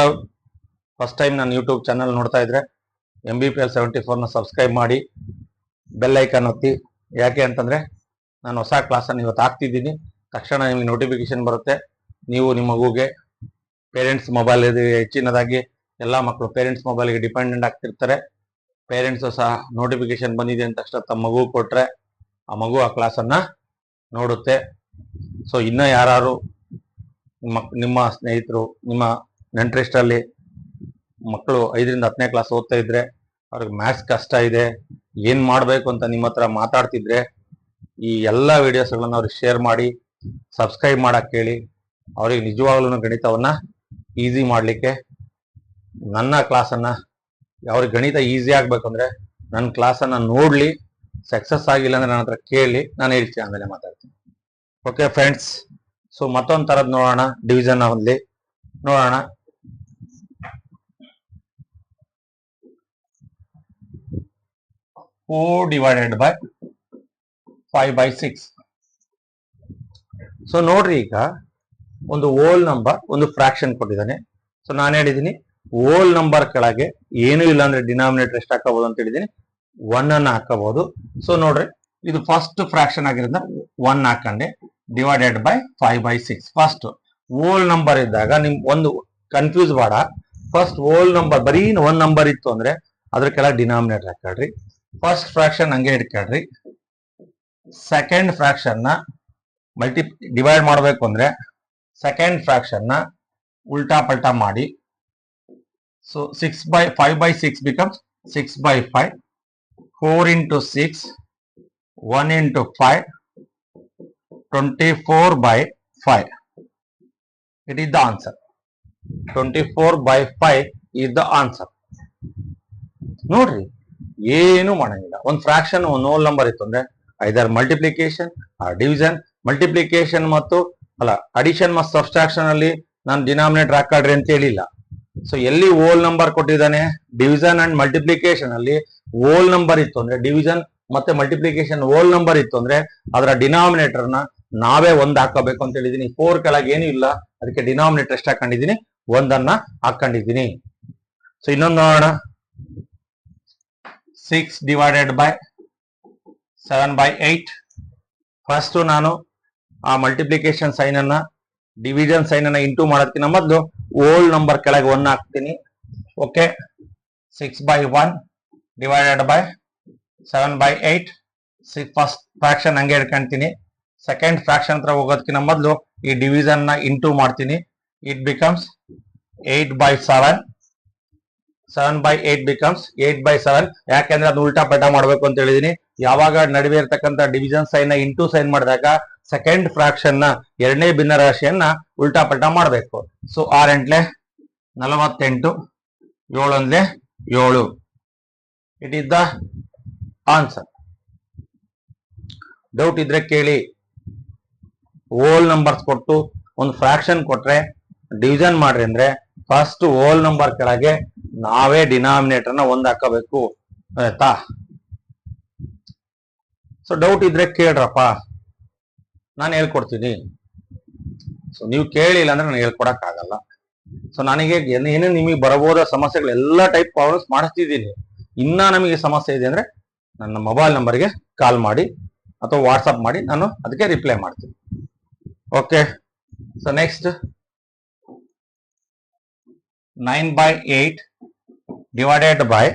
ಟೈಮ್ ನಾನು ಯೂಟ್ಯೂಬ್ ಚಾನಲ್ ನೋಡ್ತಾ ಇದ್ರೆ MBPL 74 ನ ಸಬ್ಸ್ಕ್ರೈಬ್ ಮಾಡಿ, ಬೆಲ್ ಐಕಾನ್ ಒತ್ತಿ. ಯಾಕೆ ಅಂತಂದ್ರೆ ನಾನು ಹೊಸ ಕ್ಲಾಸನ್ನು ಇವತ್ತು ಹಾಕ್ತಿದ್ದೀನಿ, ತಕ್ಷಣ ನಿಮಗೆ ನೋಟಿಫಿಕೇಶನ್ ಬರುತ್ತೆ. ನೀವು ನಿಮ್ಮ ಮಗುಗೆ ಪೇರೆಂಟ್ಸ್ ಮೊಬೈಲ್ ಹೆಚ್ಚಿನದಾಗಿ ಎಲ್ಲ ಮಕ್ಕಳು ಪೇರೆಂಟ್ಸ್ ಮೊಬೈಲ್ಗೆ ಡಿಪೆಂಡೆಂಟ್ ಆಗ್ತಿರ್ತಾರೆ. ಪೇರೆಂಟ್ಸು ಸಹ ನೋಟಿಫಿಕೇಶನ್ ಬಂದಿದೆ ಅಂತ ತಕ್ಷಣ ತಮ್ಮ ಮಗು ಕೊಟ್ರೆ ಆ ಮಗು ಆ ಕ್ಲಾಸನ್ನ ನೋಡುತ್ತೆ. ಸೊ ಇನ್ನ ಯಾರು ನಿಮ್ಮ ಸ್ನೇಹಿತರು, ನಿಮ್ಮ ನೆಂಟರಿಷ್ಟರಲ್ಲಿ ಮಕ್ಕಳು 5ರಿಂದ 10ನೇ ಕ್ಲಾಸ್ ಓದ್ತಾ ಇದ್ರೆ, ಅವ್ರಿಗೆ ಮ್ಯಾಥ್ಸ್ ಕಷ್ಟ ಇದೆ, ಏನ್ ಮಾಡ್ಬೇಕು ಅಂತ ನಿಮ್ಮ ಹತ್ರ ಮಾತಾಡ್ತಿದ್ರೆ, ಈ ಎಲ್ಲ ವಿಡಿಯೋಸ್ಗಳನ್ನ ಅವ್ರಿಗೆ ಶೇರ್ ಮಾಡಿ, ಸಬ್ಸ್ಕ್ರೈಬ್ ಮಾಡಕ್ ಹೇಳಿ. ಅವ್ರಿಗೆ ನಿಜವಾಗ್ಲೂ ಗಣಿತವನ್ನ ಈಸಿ ಮಾಡ್ಲಿಕ್ಕೆ ನನ್ನ ಕ್ಲಾಸನ್ನ, ಅವ್ರಿಗೆ ಗಣಿತ ಈಸಿ ಆಗ್ಬೇಕಂದ್ರೆ ನನ್ನ ಕ್ಲಾಸನ್ನ ನೋಡ್ಲಿ. ಸಕ್ಸಸ್ ಆಗಿಲ್ಲ ಅಂದ್ರೆ ನನ್ನ ಹತ್ರ ಕೇಳಿ, ನಾನು ಹೇಳ್ತೀನಿ, ಆಮೇಲೆ ಮಾತಾಡ್ತೀನಿ. ಓಕೆ ಫ್ರೆಂಡ್ಸ್, ಸೊ ಮತ್ತೊಂದು ತರದ್ ನೋಡೋಣ. ಡಿವಿಷನ್ ಅಲ್ಲಿ ನೋಡೋಣ. 4 / 5/6. ಸೊ ನೋಡ್ರಿ, ಈಗ ಒಂದು ಹೋಲ್ ನಂಬರ್, ಒಂದು ಫ್ರಾಕ್ಷನ್ ಕೊಟ್ಟಿದ್ದಾನೆ. ಸೊ ನಾನು ಹೇಳಿದ್ದೀನಿ ಹೋಲ್ ನಂಬರ್ ಕೆಳಗೆ ಏನು ಇಲ್ಲ ಅಂದ್ರೆ ಡಿನಾಮಿನೇಟರ್ ಎಷ್ಟು ಹಾಕಬಹುದು ಅಂತ ಹೇಳಿದೀನಿ, 1 ಅನ್ನ ಹಾಕಬಹುದು. ಸೊ ನೋಡ್ರಿ, ಇದು ಫಸ್ಟ್ ಫ್ರಾಕ್ಷನ್ ಆಗಿರೋದ್ರಿಂದ 1 ಹಾಕೊಂಡೆ, divided by 5/6. First whole number ಇದ್ದಾಗ ನಿಮ್ ಒಂದು ಕನ್ಫ್ಯೂಸ್ ಬೇಡ. ಫಸ್ಟ್ ಹೋಲ್ ನಂಬರ್ ಬರೀ 1 ನಂಬರ್ ಇತ್ತು ಅಂದ್ರೆ ಅದ್ರ ಕೆಳಗೆ ಡಿನಾಮಿನೇಟರ್ ಹಾಕೊಳ್ರಿ. ಫಸ್ಟ್ ಫ್ರಾಕ್ಷನ್ ಹಂಗೆ ಇಟ್ಕೊಳ್ರಿ. ಸೆಕೆಂಡ್ ಫ್ರಾಕ್ಷನ್ ನ ಡಿವೈಡ್ ಮಾಡಬೇಕು ಅಂದ್ರೆ ಸೆಕೆಂಡ್ ಫ್ರಾಕ್ಷನ್ ನ ಉಲ್ಟಾ ಪಲ್ಟಾ ಮಾಡಿ. So 5/6 becomes 6/5. 4 × 6, 1 × 5, 24/5. It is the answer. 24/5 is the answer. ನೋಡ್ರಿ, ಏನು ಮಾಡಂಗಿಲ್ಲ. ಒಂದು ಫ್ರಾಕ್ಷನ್ ಒಂದು ಹೋಲ್ ನಂಬರ್ ಇತ್ತು ಅಂದ್ರೆ ಐದರ್ ಮಲ್ಟಿಪ್ಲಿಕೇಶನ್ ಡಿವಿಷನ್, ಮಲ್ಟಿಪ್ಲಿಕೇಶನ್ ಮತ್ತು ಅಡಿಷನ್ ಮತ್ತು ಸಬ್ಸ್ಟ್ರಾಕ್ಷನ್ ಅಲ್ಲಿ ನಾನು ಡಿನಾಮಿನೇಟರ್ ಹಾಕೊಳ್ರಿ ಅಂತ ಹೇಳಿಲ್ಲ. ಸೊ ಎಲ್ಲಿ ಹೋಲ್ ನಂಬರ್ ಕೊಟ್ಟಿದ್ದಾನೆ, ಡಿವಿಷನ್ ಅಂಡ್ ಮಲ್ಟಿಪ್ಲಿಕೇಶನ್ ಅಲ್ಲಿ ಹೋಲ್ ನಂಬರ್ ಇತ್ತು ಅಂದ್ರೆ, ಡಿವಿಷನ್ ಮತ್ತೆ ಮಲ್ಟಿಪ್ಲಿಕೇಶನ್ ಹೋಲ್ ನಂಬರ್ ಇತ್ತು ಅಂದ್ರೆ ಅದರ ಡಿನಾಮಿನೇಟರ್ ನ ನಾವೇ 1 ಹಾಕೋಬೇಕು ಅಂತ ಹೇಳಿದೀನಿ. 4 ಕೆಳಗೆ ಏನು ಇಲ್ಲ, ಅದಕ್ಕೆ ಡಿನಾಮಿನೇಟರ್ ಎಷ್ಟು ಹಾಕೊಂಡಿದೀನಿ, 1 ಹಾಕೊಂಡಿದ್ದೀನಿ. ಸೊ ಇನ್ನೊಂದು ನೋಡೋಣ. 6 / 7/8. ಫಸ್ಟ್ ನಾನು ಆ ಮಲ್ಟಿಪ್ಲಿಕೇಶನ್ ಸೈನ್ ಅನ್ನ ಡಿವಿಷನ್ ಸೈನ್ ಅನ್ನ ಇಂಟು ಮಾಡೋದಕ್ಕಿಂತ ಮೊದಲು ಹೋಲ್ ನಂಬರ್ ಕೆಳಗೆ 1 ಹಾಕ್ತೀನಿ. Okay, 6/1 divided by 7/8. First fraction ಹಂಗೆ ಇಟ್ಕೊಂತೀನಿ. ಸೆಕೆಂಡ್ ಫ್ರಾಕ್ಷನ್ ಹತ್ರ ಹೋಗೋದಕ್ಕಿಂತ ಮೊದಲು ಈ ಡಿವಿಷನ್ ನ ಇಂಟು ಮಾಡ್ತೀನಿ. It becomes 8/7. 7/8 becomes 8/7. ಯಾಕೆಂದ್ರೆ ಅದು ಉಲ್ಟಾ ಪಲ್ಟಾ ಮಾಡ್ಬೇಕು ಅಂತ ಹೇಳಿದೀನಿ. ಯಾವಾಗ ನಡುವೆ ಇರ್ತಕ್ಕಂಥ ಡಿವಿಷನ್ ಸೈನ್ ನ ಇಂಟು ಸೈನ್ ಮಾಡಿದಾಗ ಸೆಕೆಂಡ್ ಫ್ರಾಕ್ಷನ್ ನ ಎರಡನೇ ಭಿನ್ನ ರಾಶಿಯನ್ನ ಉಲ್ಟಾ ಪಲ್ಟಾ ಮಾಡಬೇಕು. So 6 × 8 48, 7 it is the answer. Doubt ಇದ್ರೆ ಕೇಳಿ. ಹೋಲ್ ನಂಬರ್ಸ್ ಕೊಟ್ಟು ಒಂದು ಫ್ರಾಕ್ಷನ್ ಕೊಟ್ರೆ ಡಿವಿಷನ್ ಮಾಡ್ರಿ ಅಂದ್ರೆ ಫಸ್ಟ್ ಹೋಲ್ ನಂಬರ್ ಕೆಳಗೆ ನಾವೇ ಡಿನಾಮಿನೇಟರ್ ನ 1 ಹಾಕಬೇಕು, ಆಯ್ತಾ? ಸೊ ಡೌಟ್ ಇದ್ರೆ ಕೇಳ್ರಪ್ಪ, ನಾನು ಹೇಳ್ಕೊಡ್ತೀನಿ. ಸೊ ನೀವು ಕೇಳಿಲ್ಲ ಅಂದ್ರೆ ನಾನು ಹೇಳ್ಕೊಡಕ್ ಆಗಲ್ಲ. ಸೊ ನನಗೆ ಏನೇನು ನಿಮಗೆ ಬರಬಹುದ ಸಮಸ್ಯೆಗಳು ಎಲ್ಲ ಟೈಪ್ ಪ್ರಾಬ್ಲಮ್ಸ್ ಮಾಡಿಸ್ತಿದ್ದೀನಿ. ಇನ್ನ ನಮಗೆ ಸಮಸ್ಯೆ ಇದೆ ಅಂದ್ರೆ ನನ್ನ ಮೊಬೈಲ್ ನಂಬರ್ಗೆ ಕಾಲ್ ಮಾಡಿ ಅಥವಾ ವಾಟ್ಸಪ್ ಮಾಡಿ, ನಾನು ಅದಕ್ಕೆ ರಿಪ್ಲೈ ಮಾಡ್ತೀನಿ. Okay, so next 9/8 divided by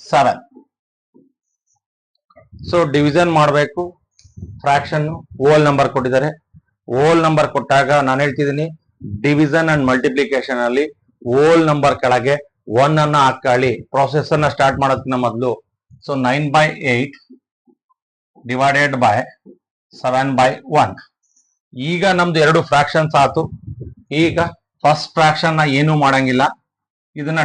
7. So division ಮಾಡಬೇಕು. ಫ್ರಾಕ್ಷನ್ ಹೋಲ್ ನಂಬರ್ ಕೊಟ್ಟಿದ್ದಾರೆ. ಹೋಲ್ ನಂಬರ್ ಕೊಟ್ಟಾಗ ನಾನು ಹೇಳ್ತಿದ್ದೀನಿ, ಡಿವಿಷನ್ ಅಂಡ್ ಮಲ್ಟಿಪ್ಲಿಕೇಶನ್ ಅಲ್ಲಿ ಹೋಲ್ ನಂಬರ್ ಕೆಳಗೆ 1 ಅನ್ನ ಹಾಕೊಳ್ಳಿ. ಪ್ರೊಸೆಸ್ ಅನ್ನ ಸ್ಟಾರ್ಟ್ ಮಾಡೋದಕ್ಕಿಂತ ಮೊದಲು. So 9/8 divided by 7/1. ಈಗ ನಮ್ದು 2 ಫ್ರಾಕ್ಷನ್ಸ್ ಆತು. ಈಗ ಫಸ್ಟ್ ಫ್ರಾಕ್ಷನ್ ನ ಏನು ಮಾಡಂಗಿಲ್ಲ, ಇದನ್ನ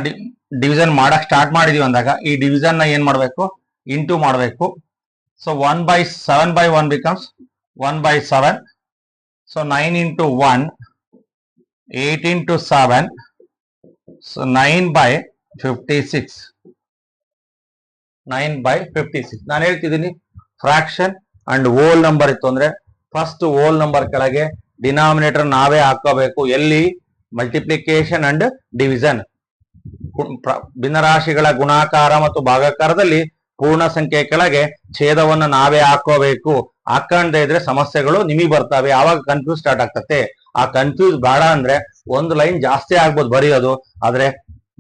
ಡಿವಿಷನ್ ಮಾಡಕ್ ಸ್ಟಾರ್ಟ್ ಮಾಡಿದೀವಿ ಅಂದಾಗ ಈ ಡಿವಿಷನ್ ನ ಏನ್ ಮಾಡ್ಬೇಕು, ಇಂಟು ಮಾಡಬೇಕು. So 1/7/1 becomes 1/7. So 9 into 1, 8 into 7, so 9/56. 9/56. ನಾನು ಹೇಳ್ತಿದ್ದೀನಿ, ಫ್ರಾಕ್ಷನ್ ಅಂಡ್ ಹೋಲ್ ನಂಬರ್ ಇತ್ತು ಅಂದ್ರೆ ಫಸ್ಟ್ ಹೋಲ್ ನಂಬರ್ ಕೆಳಗೆ ಡಿನಾಮಿನೇಟರ್ ನಾವೇ ಹಾಕೋಬೇಕು. ಎಲ್ಲಿ? Multiplication and division. ಭಿನ್ನರಾಶಿಗಳ ಗುಣಾಕಾರ ಮತ್ತು ಭಾಗಾಕಾರದಲ್ಲಿ ಪೂರ್ಣ ಸಂಖ್ಯೆ ಕೆಳಗೆ ಛೇದವನ್ನು ನಾವೇ ಹಾಕೋಬೇಕು. ಹಾಕೊಂಡೇ ಇದ್ರೆ ಸಮಸ್ಯೆಗಳು ನಿಮಗೆ ಬರ್ತವೆ. ಆವಾಗ ಕನ್ಫ್ಯೂಸ್ ಸ್ಟಾರ್ಟ್ ಆಗ್ತತೆ. ಆ ಕನ್ಫ್ಯೂಸ್ ಬೇಡ ಅಂದ್ರೆ ಒಂದು ಲೈನ್ ಜಾಸ್ತಿ ಆಗ್ಬೋದು ಬರೆಯೋದು, ಆದ್ರೆ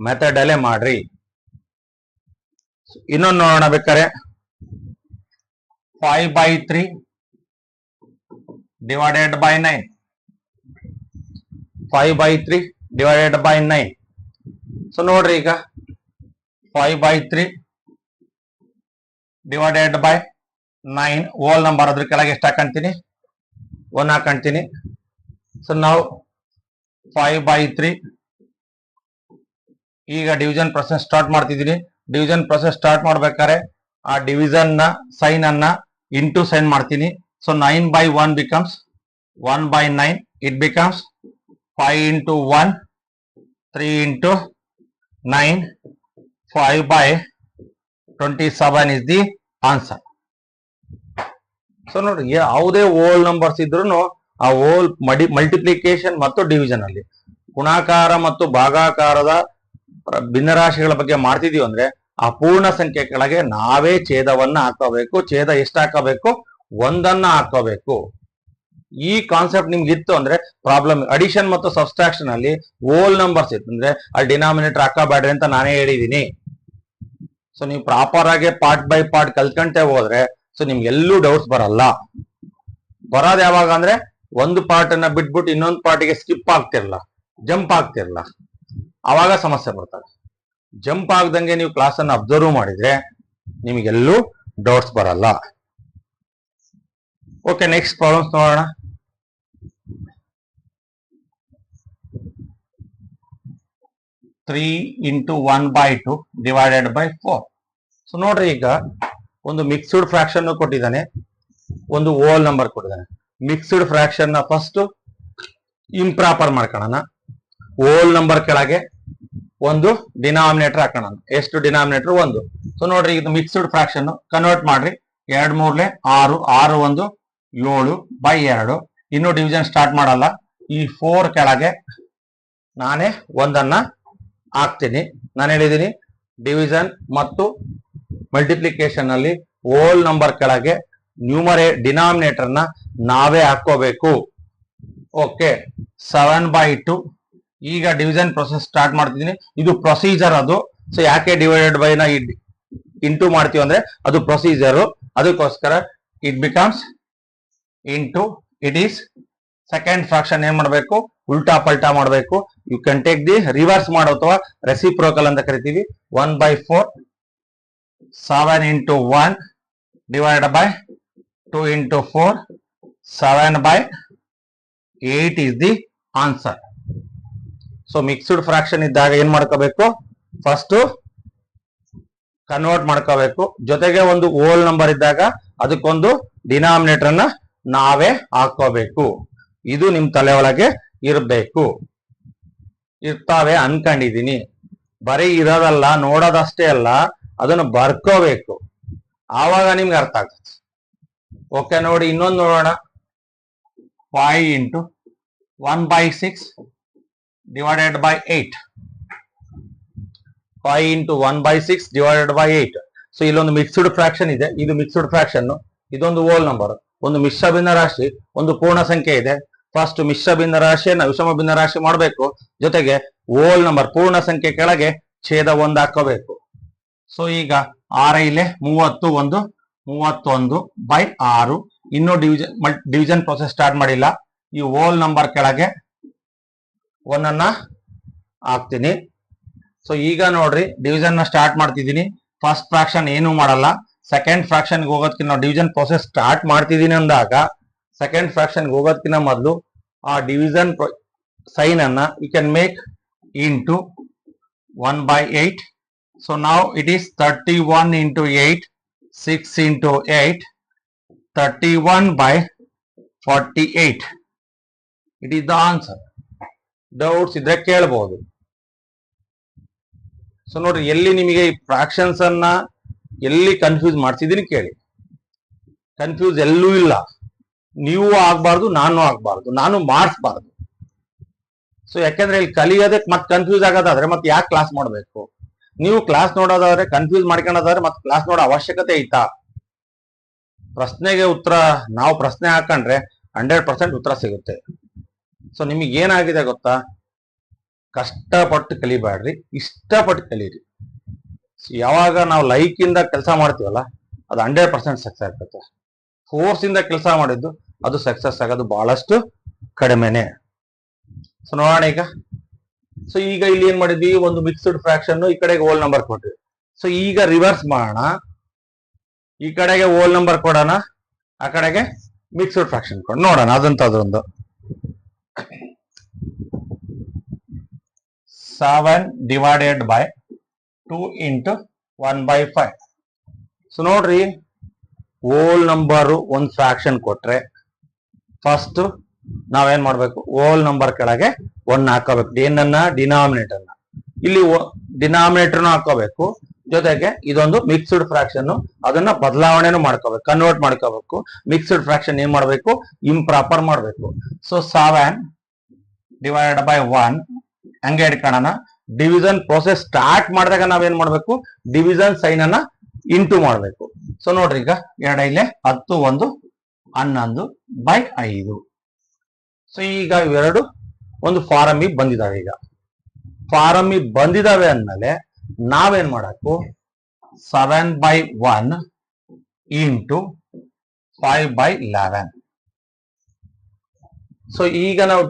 ಮೆಥಡ್ ಅಲ್ಲೇ ಮಾಡ್ರಿ. ಇನ್ನೊಂದು ನೋಡೋಣ ಬೇಕಾರೆ. 5/3 divided by 9. 5/3 divided by 9. So ನೋಡ್ರಿ, ಈಗ 5/3 ಡಿವೈಡೆಡ್ ಬೈ 9 ಹೋಲ್ ನಂಬರ್, ಅದ್ರ ಕೆಳಗೆ ಎಷ್ಟು ಹಾಕಂತೀನಿ? 1 ಹಾಕಂತೀನಿ. ಸೊ ನಾವು 5/3 ಈಗ ಡಿವಿಷನ್ ಪ್ರೊಸೆಸ್ ಸ್ಟಾರ್ಟ್ ಮಾಡ್ತಿದ್ದೀನಿ. ಡಿವಿಷನ್ ಪ್ರೊಸೆಸ್ ಸ್ಟಾರ್ಟ್ ಮಾಡ್ಬೇಕಾದ್ರೆ ಆ ಡಿವಿಷನ್ ನ ಸೈನ್ ಅನ್ನ ಇಂಟು ಸೈನ್ ಮಾಡ್ತೀನಿ. So 9/1 becomes 1/9. It becomes 5 into 1, 3 into 9, 5/27 is the answer. So ನೋಡ್ರಿ, ಯಾವುದೇ ಹೋಲ್ ನಂಬರ್ಸ್ ಇದ್ರು ಆ ಹೋಲ್ ಮಲ್ಟಿಪ್ಲಿಕೇಶನ್ ಮತ್ತು ಡಿವಿಷನ್ ಅಲ್ಲಿ ಗುಣಾಕಾರ ಮತ್ತು ಭಾಗಾಕಾರದ ಭಿನ್ನರಾಶಿಗಳ ಬಗ್ಗೆ ಮಾಡ್ತಿದೀವಿ ಅಂದ್ರೆ ಆ ಪೂರ್ಣ ಸಂಖ್ಯೆ ಕೆಳಗೆ ನಾವೇ ಛೇದವನ್ನ ಹಾಕೋಬೇಕು. ಛೇದ ಎಷ್ಟು ಹಾಕೋಬೇಕು? 1 ಹಾಕೋಬೇಕು. ಈ ಕಾನ್ಸೆಪ್ಟ್ ನಿಮ್ಗೆ ಇತ್ತು ಅಂದ್ರೆ ಪ್ರಾಬ್ಲಮ್. ಅಡಿಷನ್ ಮತ್ತು ಸಬ್ಸ್ಟ್ರಾಕ್ಷನ್ ಅಲ್ಲಿ ಹೋಲ್ ನಂಬರ್ಸ್ ಇತ್ತು ಅಂದ್ರೆ ಅಲ್ಲಿ ಡಿನಾಮಿನೇಟರ್ ಹಾಕೋಬೇಡ್ರಿ ಅಂತ ನಾನೇ ಹೇಳಿದೀನಿ. ಸೊ ನೀವು ಪ್ರಾಪರ್ ಆಗಿ ಪಾರ್ಟ್ ಬೈ ಪಾರ್ಟ್ ಕಲ್ತ್ಕೊಂಡೇ ಹೋದ್ರೆ ಸೊ ನಿಮ್ಗೆ ಎಲ್ಲೂ ಡೌಟ್ಸ್ ಬರಲ್ಲ. ಬರೋದು ಯಾವಾಗ ಅಂದ್ರೆ ಒಂದು ಪಾರ್ಟ್ ಅನ್ನ ಬಿಟ್ಬಿಟ್ಟು ಇನ್ನೊಂದು ಪಾರ್ಟಿಗೆ ಸ್ಕಿಪ್ ಆಗ್ತಿರಲ್ಲ, ಜಂಪ್ ಆಗ್ತಿರಲ್ಲ, ಅವಾಗ ಸಮಸ್ಯೆ ಬರ್ತದೆ. ಜಂಪ್ ಆಗದಂಗೆ ನೀವು ಕ್ಲಾಸ್ ಅನ್ನು ಅಬ್ಸರ್ವ್ ಮಾಡಿದ್ರೆ ನಿಮಗೆಲ್ಲೂ ಡೌಟ್ಸ್ ಬರಲ್ಲ. ಓಕೆ, ನೆಕ್ಸ್ಟ್ ಪ್ರಾಬ್ಲಮ್ಸ್ ನೋಡೋಣ. Three into 1/2 divided by 4. So ನೋಡ್ರಿ, ಈಗ ಒಂದು ಮಿಕ್ಸ್ಡ್ ಫ್ರಾಕ್ಷನ್ ಕೊಟ್ಟಿದ್ದಾನೆ, ಒಂದು ಹೋಲ್ ನಂಬರ್ ಕೊಟ್ಟಿದ್ದಾನೆ. ಮಿಕ್ಸ್ಡ್ ಫ್ರಾಕ್ಷನ್ ನ ಫಸ್ಟ್ ಇಂಪ್ರಾಪರ್ ಮಾಡ್ಕೊಳ್ಳೋಣ. ಹೋಲ್ ನಂಬರ್ ಕೆಳಗೆ ಒಂದು ಡಿನಾಮಿನೇಟರ್ ಹಾಕೋಣ. ಎಷ್ಟು ಡಿನಾಮಿನೇಟರ್? 1. ಸೊ ನೋಡ್ರಿ, ಇದು ಮಿಕ್ಸ್ಡ್ ಫ್ರಾಕ್ಷನ್ ಕನ್ವರ್ಟ್ ಮಾಡ್ರಿ. 2 3 6, 6 1 7/2. ಇನ್ನು ಡಿವಿಷನ್ ಸ್ಟಾರ್ಟ್ ಮಾಡಲ್ಲ. ಈ 4 ಕೆಳಗೆ ನಾನೇ 1 ಹಾಕ್ತೀನಿ. ನಾನು ಹೇಳಿದ್ದೀನಿ, ಡಿವಿಷನ್ ಮತ್ತು ಮಲ್ಟಿಪ್ಲಿಕೇಶನ್ ಅಲ್ಲಿ ಹೋಲ್ ನಂಬರ್ ಕೆಳಗೆ ಡಿನಾಮಿನೇಟರ್ ನ ನಾವೇ ಹಾಕೋಬೇಕು. ಓಕೆ, 7/2. ಈಗ ಡಿವಿಷನ್ ಪ್ರೊಸೆಸ್ ಸ್ಟಾರ್ಟ್ ಮಾಡ್ತಿದ್ದೀನಿ. ಇದು ಪ್ರೊಸೀಜರ್ ಅದು. ಸೊ ಯಾಕೆ ಡಿವೈಡೆಡ್ ಬೈ ನ ಇಂಟು ಮಾಡ್ತೀವಿ ಅಂದ್ರೆ ಅದು ಪ್ರೊಸೀಜರ್. ಅದಕ್ಕೋಸ್ಕರ it becomes into. It is second fraction ಏನ್ ಮಾಡಬೇಕು? ಉಲ್ಟಾ ಪಲ್ಟಾ ಮಾಡಬೇಕು. You can take the reverse ಮಾಡೋ ಅಥವಾ ರೆಸಿಪ್ರೋಕಲ್ ಅಂತ ಕರಿತೀವಿ. 1/4. 7 into 1 divided by 2 into 4. 7/8 is the answer. So mixed fraction ಇದ್ದಾಗ ಏನ್ ಮಾಡ್ಕೋಬೇಕು? ಫಸ್ಟ್ ಕನ್ವರ್ಟ್ ಮಾಡ್ಕೋಬೇಕು. ಜೊತೆಗೆ ಒಂದು ಹೋಲ್ ನಂಬರ್ ಇದ್ದಾಗ ಅದಕ್ಕೊಂದು ಡಿನಾಮಿನೇಟರ್ ನ ನಾವೇ ಹಾಕೋಬೇಕು. ಇದು ನಿಮ್ ತಲೆ ಒಳಗೆ ಇರಬೇಕು. ಇರ್ತಾವೆ ಅನ್ಕೊಂಡಿದೀನಿ. ಬರೀ ಇರೋದಲ್ಲ, ನೋಡೋದಷ್ಟೇ ಅಲ್ಲ, ಅದನ್ನು ಬರ್ಕೋಬೇಕು. ಆವಾಗ ನಿಮ್ಗೆ ಅರ್ಥ ಆಗ್ತದೆ. ಓಕೆ, ನೋಡಿ ಇನ್ನೊಂದು ನೋಡೋಣ. 5 into 1/6 divided by 8. 5 into 1 by 6 divided by 8. So ಇಲ್ಲೊಂದು ಮಿಕ್ಸ್ಡ್ ಫ್ರಾಕ್ಷನ್ ಇದೆ, ಇದು ಮಿಕ್ಸ್ಡ್ ಫ್ರಾಕ್ಷನ್, ಇದೊಂದು ಹೋಲ್ ನಂಬರ್, ಒಂದು ಮಿಶ್ರ ಭಿನ್ನ ರಾಶಿ, ಒಂದು ಪೂರ್ಣ ಸಂಖ್ಯೆ ಇದೆ. ಫಸ್ಟ್ ಮಿಶ್ರ ಭಿನ್ನ ರಾಶಿಯನ್ನ ವಿಷಮ ಭಿನ್ನ ರಾಶಿ ಮಾಡಬೇಕು, ಜೊತೆಗೆ ಹೋಲ್ ನಂಬರ್ ಪೂರ್ಣ ಸಂಖ್ಯೆ ಕೆಳಗೆ ಛೇದ 1 ಹಾಕೋಬೇಕು. ಸೊ ಈಗ 6 ಇಲ್ಲೇ 31 ಬೈ 6. ಇನ್ನೂ ಡಿವಿಷನ್ ಪ್ರೊಸೆಸ್ ಸ್ಟಾರ್ಟ್ ಮಾಡಿಲ್ಲ. ಈ ಹೋಲ್ ನಂಬರ್ ಕೆಳಗೆ 1 ಹಾಕ್ತೀನಿ. ಸೊ ಈಗ ನೋಡ್ರಿ, ಡಿವಿಷನ್ ಸ್ಟಾರ್ಟ್ ಮಾಡ್ತಿದ್ದೀನಿ. ಫಸ್ಟ್ ಫ್ರಾಕ್ಷನ್ ಏನು ಮಾಡಲ್ಲ, ಸೆಕೆಂಡ್ ಫ್ರಾಕ್ಷನ್ ಹೋಗೋದಕ್ಕೆ ನಾವು ಡಿವಿಷನ್ ಪ್ರೊಸೆಸ್ ಸ್ಟಾರ್ಟ್ ಮಾಡ್ತಿದ್ದೀನಿ ಅಂದಾಗ ಸೆಕೆಂಡ್ ಫ್ರಾಕ್ಷನ್ ಹೋಗೋದಕ್ಕಿಂತ ಮೊದಲು ಆ ಡಿವಿಷನ್ ಸೈನ್ ಅನ್ನ you can make into 1 by 8. So ನಾವು it is 31 into 8, 6 into 8, 31 by 48. It is the answer. Doubts ಇದ್ರೆ ಕೇಳಬಹುದು. ಸೊ ನೋಡ್ರಿ, ಎಲ್ಲಿ ನಿಮಗೆ ಈ ಫ್ರಾಕ್ಷನ್ಸ್ ಅನ್ನ ಎಲ್ಲಿ ಕನ್ಫ್ಯೂಸ್ ಮಾಡ್ತಿದ್ದೀನಿ ಕೇಳಿ. ಕನ್ಫ್ಯೂಸ್ ಎಲ್ಲೂ ಇಲ್ಲ. ನೀವು ಆಗ್ಬಾರ್ದು, ನಾನು ಆಗ್ಬಾರ್ದು, ನಾನು ಮಾಡಿಸ್ಬಾರ್ದು. ಸೊ ಯಾಕೆಂದ್ರೆ ಇಲ್ಲಿ ಕಲಿಯೋದಕ್ಕೆ ಮತ್ತೆ ಕನ್ಫ್ಯೂಸ್ ಆಗೋದಾದ್ರೆ ಮತ್ತೆ ಯಾಕೆ ಕ್ಲಾಸ್ ಮಾಡಬೇಕು? ನೀವು ಕ್ಲಾಸ್ ನೋಡೋದಾದ್ರೆ ಕನ್ಫ್ಯೂಸ್ ಮಾಡ್ಕೊಳ್ಳೋದಾದ್ರೆ ಮತ್ತೆ ಕ್ಲಾಸ್ ನೋಡೋ ಅವಶ್ಯಕತೆ ಐತಾ? ಪ್ರಶ್ನೆಗೆ ಉತ್ತರ ನಾವು ಪ್ರಶ್ನೆ ಹಾಕೊಂಡ್ರೆ 100% ಉತ್ತರ ಸಿಗುತ್ತೆ. ಸೊ ನಿಮಗೆ ಏನಾಗಿದೆ ಗೊತ್ತಾ? ಕಷ್ಟಪಟ್ಟು ಕಲಿಬೇಡ್ರಿ, ಇಷ್ಟಪಟ್ಟು ಕಲೀರಿ. ಯಾವಾಗ ನಾವು ಲೈಕ್ ಇಂದ ಕೆಲಸ ಮಾಡ್ತೀವಲ್ಲ ಅದು 100% ಸಕ್ಸಸ್ ಆಗ್ತದೆ. ಫೋರ್ಸ್ ಇಂದ ಕೆಲಸ ಮಾಡಿದ್ದು ಅದು ಸಕ್ಸಸ್ ಆಗೋದು ಬಹಳಷ್ಟು ಕಡಿಮೆನೆ. ಸೊ ನೋಡೋಣ ಈಗ. ಸೊ ಈಗ ಇಲ್ಲಿ ಏನ್ ಮಾಡಿದ್ವಿ, ಒಂದು ಮಿಕ್ಸ್ಡ್ ಫ್ರಾಕ್ಷನ್, ಈ ಕಡೆಗೆ ಹೋಲ್ ನಂಬರ್ ಕೊಟ್ವಿ. ಸೊ ಈಗ ರಿವರ್ಸ್ ಮಾಡೋಣ, ಈ ಕಡೆಗೆ ಹೋಲ್ ನಂಬರ್ ಕೊಡೋಣ, ಆ ಕಡೆಗೆ ಮಿಕ್ಸ್ಡ್ ಫ್ರಾಕ್ಷನ್ ಕೊಡ ನೋಡೋಣ. ಅದಂತದೊಂದು 7 divided by 2 into 1 by 5. So ನೋಡ್ರಿ, ಹೋಲ್ ನಂಬರ್ ಒಂದು ಫ್ರಾಕ್ಷನ್ ಕೊಟ್ರೆ ಫಸ್ಟ್ ನಾವೇನ್ ಮಾಡ್ಬೇಕು, ಹೋಲ್ ನಂಬರ್ ಕೆಳಗೆ 1 ಹಾಕೋಬೇಕು. ಏನನ್ನ? ಡಿನಾಮಿನೇಟರ್. ಇಲ್ಲಿ ಡಿನಾಮಿನೇಟರ್ ಹಾಕೋಬೇಕು, ಜೊತೆಗೆ ಇದೊಂದು ಮಿಕ್ಸ್ಡ್ ಫ್ರಾಕ್ಷನ್, ಅದನ್ನ ಬದಲಾವಣೆನೂ ಮಾಡ್ಕೋಬೇಕು, ಕನ್ವರ್ಟ್ ಮಾಡ್ಕೋಬೇಕು. ಮಿಕ್ಸ್ಡ್ ಫ್ರಾಕ್ಷನ್ ಏನ್ ಮಾಡ್ಬೇಕು, ಇಂಪ್ರಾಪರ್ ಮಾಡ್ಬೇಕು. ಸೊ 7 divided by 1 ಹಂಗೆ ಇಟ್ಕೊಳ್ಳೋಣ. ಡಿವಿಷನ್ ಪ್ರೊಸೆಸ್ ಸ್ಟಾರ್ಟ್ ಮಾಡಿದಾಗ ನಾವೇನ್ ಮಾಡ್ಬೇಕು, ಡಿವಿಷನ್ ಸೈನ್ ಅನ್ನ ಇಂಟು ಮಾಡ್ಬೇಕು. ಸೊ ನೋಡ್ರಿ, ಈಗ 2 ಇಲ್ಲೇ 10 1 11 by 5. ಸೊ ಈಗ ಇವೆರಡು ಒಂದು ಫಾರಮ್ ಬಂದಿದಾವೆ. ಈಗ ಫಾರಮ್ ಬಂದಿದಾವೆ ಅಂದ್ಮೇಲೆ ನಾವೇನ್ ಮಾಡಬೇಕು, 7 by 1 ಇಂಟು 5 by 11. ಸೊ ಈಗ ನಾವು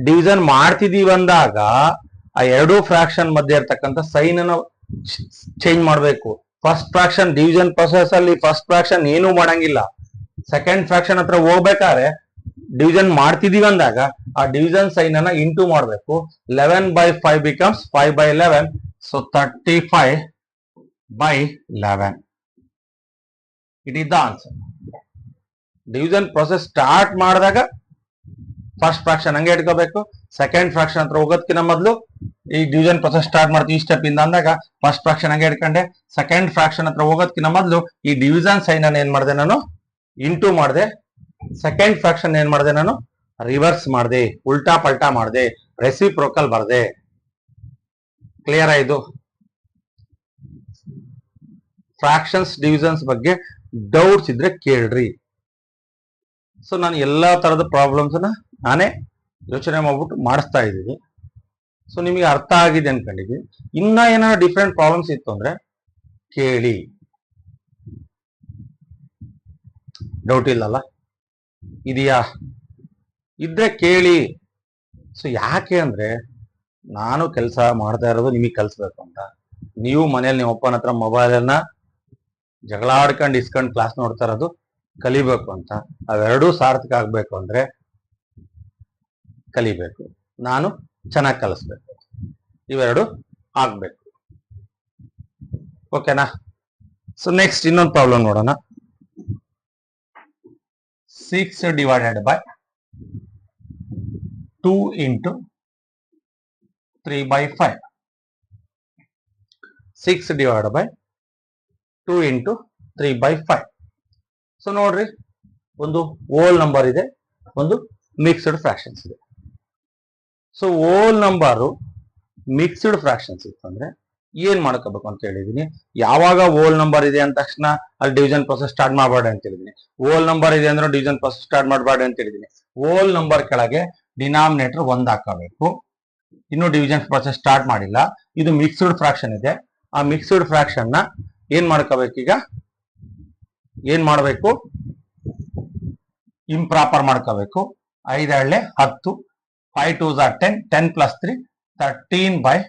ಡಿವಿಷನ್ ಮಾಡ್ತಿದೀವಿ ಅಂದಾಗ ಆ ಎರಡು ಫ್ರಾಕ್ಷನ್ ಮಧ್ಯೆ ಇರ್ತಕ್ಕಂಥ ಸೈನ್ ಅನ್ನು ಚೇಂಜ್ ಮಾಡಬೇಕು. ಫಸ್ಟ್ ಫ್ರಾಕ್ಷನ್ ಡಿವಿಷನ್ ಪ್ರೊಸೆಸ್ ಅಲ್ಲಿ ಫಸ್ಟ್ ಫ್ರಾಕ್ಷನ್ ಏನೂ ಮಾಡಂಗಿಲ್ಲ. ಸೆಕೆಂಡ್ ಫ್ರಾಕ್ಷನ್ ಹತ್ರ ಹೋಗ್ಬೇಕಾದ್ರೆ ಡಿವಿಷನ್ ಮಾಡ್ತಿದೀವಿ ಅಂದಾಗ ಆ ಡಿವಿಷನ್ ಸೈನ್ ಅನ್ನ ಇಂಟು ಮಾಡಬೇಕು. 11 by 5 becomes 5 by 11. So 35 by 11. It is the answer. Division process start ಮಾಡಿದಾಗ ಫಸ್ಟ್ ಫ್ರಾಕ್ಷನ್ ಹಂಗೆ ಇಟ್ಕೋಬೇಕು. ಸೆಕೆಂಡ್ ಫ್ರಾಕ್ಷನ್ ಹತ್ರ ಹೋಗೋದಕ್ಕಿಂತ ಮೊದಲು ಈ ಡಿವಿಷನ್ ಪ್ರೊಸೆಸ್ ಸ್ಟಾರ್ಟ್ ಮಾಡ್ತೀವಿ ಈ ಸ್ಟೆಪ್ ಇಂದ ಅಂದಾಗ ಫಸ್ಟ್ ಫ್ರಾಕ್ಷನ್ ಹಂಗೆ ಇಟ್ಕೊಂಡೆ. ಸೆಕೆಂಡ್ ಫ್ರಾಕ್ಷನ್ ಹತ್ರ ಹೋಗೋದಕ್ಕಿಂತ ಮೊದಲು ಈ ಡಿವಿಷನ್ ಸೈನ್ ಅನ್ನು ಏನ್ ಮಾಡಿದೆ, ನಾನು ಇಂಟು ಮಾಡಿದೆ. ಸೆಕೆಂಡ್ ಫ್ರಾಕ್ಷನ್ ಏನ್ ಮಾಡಿದೆ, ನಾನು ರಿವರ್ಸ್ ಮಾಡಿದೆ, ಉಲ್ಟಾ ಪಲ್ಟಾ ಮಾಡಿದೆ, ರೆಸಿಪ್ರೋಕಲ್ ಬರ್ದೆ. ಕ್ಲಿಯರ್ ಆಯ್ತು? ಫ್ರಾಕ್ಷನ್ಸ್ ಡಿವಿಷನ್ಸ್ ಬಗ್ಗೆ ಡೌಟ್ಸ್ ಇದ್ರೆ ಕೇಳ್ರಿ. ಸೊ ನಾನು ಎಲ್ಲಾ ತರದ ಪ್ರಾಬ್ಲಮ್ಸ್ ನಾನೇ ಯೋಚನೆ ಮಾಡ್ಬಿಟ್ಟು ಮಾಡಿಸ್ತಾ ಇದ್ದೀನಿ. ಸೊ ನಿಮಗೆ ಅರ್ಥ ಆಗಿದೆ ಅನ್ಕೊಂಡಿದ್ದೀನಿ. ಇನ್ನ ಏನಾದ್ರು ಡಿಫ್ರೆಂಟ್ ಪ್ರಾಬ್ಲಮ್ಸ್ ಇತ್ತು ಅಂದ್ರೆ ಕೇಳಿ. ಡೌಟ್ ಇಲ್ಲಲ್ಲ? ಇದೆಯಾ? ಇದ್ರೆ ಕೇಳಿ. ಸೊ ಯಾಕೆ ಅಂದ್ರೆ ನಾನು ಕೆಲಸ ಮಾಡ್ತಾ ಇರೋದು ನಿಮಗೆ ಕಲಿಸ್ಬೇಕು ಅಂತ. ನೀವು ಮನೇಲಿ ನಿಮ್ಮ ಅಪ್ಪನ ಹತ್ರ ಮೊಬೈಲನ್ನ ಜಗಳ ಆಡ್ಕೊಂಡು ಇಸ್ಕೊಂಡು ಕ್ಲಾಸ್ ನೋಡ್ತಾ ಇರೋದು ಕಲಿಬೇಕು ಅಂತ. ಅವೆರಡೂ ಸಾರ್ಥಕ ಆಗ್ಬೇಕು ಅಂದ್ರೆ ಕಲಿಬೇಕು, ನಾನು ಚೆನ್ನಾಗಿ ಕಲಿಸ್ಬೇಕು, ಇವೆರಡು ಆಗ್ಬೇಕು. ಓಕೆನಾ? ಸೊ ನೆಕ್ಸ್ಟ್ ಇನ್ನೊಂದು ಪ್ರಾಬ್ಲಮ್ ನೋಡೋಣ. 6 divided by 2 into 3 by 5. 6 divided by 2 into 3 by 5. So ನೋಡ್ರಿ, ಒಂದು ಹೋಲ್ ನಂಬರ್ ಇದೆ, ಒಂದು ಮಿಕ್ಸ್ಡ್ ಫ್ರಾಕ್ಷನ್ಸ್ ಇದೆ. So whole number mixed fractions ಇತ್ತು ಅಂದ್ರೆ ಏನ್ ಮಾಡ್ಕೋಬೇಕು ಅಂತ ಹೇಳಿದೀನಿ. ಯಾವಾಗ ಹೋಲ್ ನಂಬರ್ ಇದೆ ಅಂದ ತಕ್ಷಣ ಅಲ್ಲಿ ಡಿವಿಷನ್ ಪ್ರೊಸೆಸ್ ಸ್ಟಾರ್ಟ್ ಮಾಡಬೇಡ ಅಂತ ಹೇಳಿದೀನಿ. ಹೋಲ್ ನಂಬರ್ ಇದೆ ಅಂದ್ರೆ ಡಿವಿಷನ್ ಪ್ರೊಸೆಸ್ ಸ್ಟಾರ್ಟ್ ಮಾಡಬೇಡ ಅಂತ ಹೇಳಿದೀನಿ. ಹೋಲ್ ನಂಬರ್ ಕೆಳಗೆ ಡಿನಾಮಿನೇಟರ್ 1 ಹಾಕಬೇಕು. ಇನ್ನು ಡಿವಿಷನ್ ಪ್ರೊಸೆಸ್ ಸ್ಟಾರ್ಟ್ ಮಾಡಿಲ್ಲ. ಇದು ಮಿಕ್ಸ್ಡ್ ಫ್ರಾಕ್ಷನ್ ಇದೆ. ಆ ಮಿಕ್ಸ್ಡ್ ಫ್ರಾಕ್ಷನ್ ನ ಏನ್ ಮಾಡ್ಕೋಬೇಕು, ಈಗ ಏನ್ ಮಾಡಬೇಕು, ಇಂಪ್ರಾಪರ್ ಮಾಡ್ಕೋಬೇಕು. 5 10, 5 2s are 10, 10 plus 3 13/5,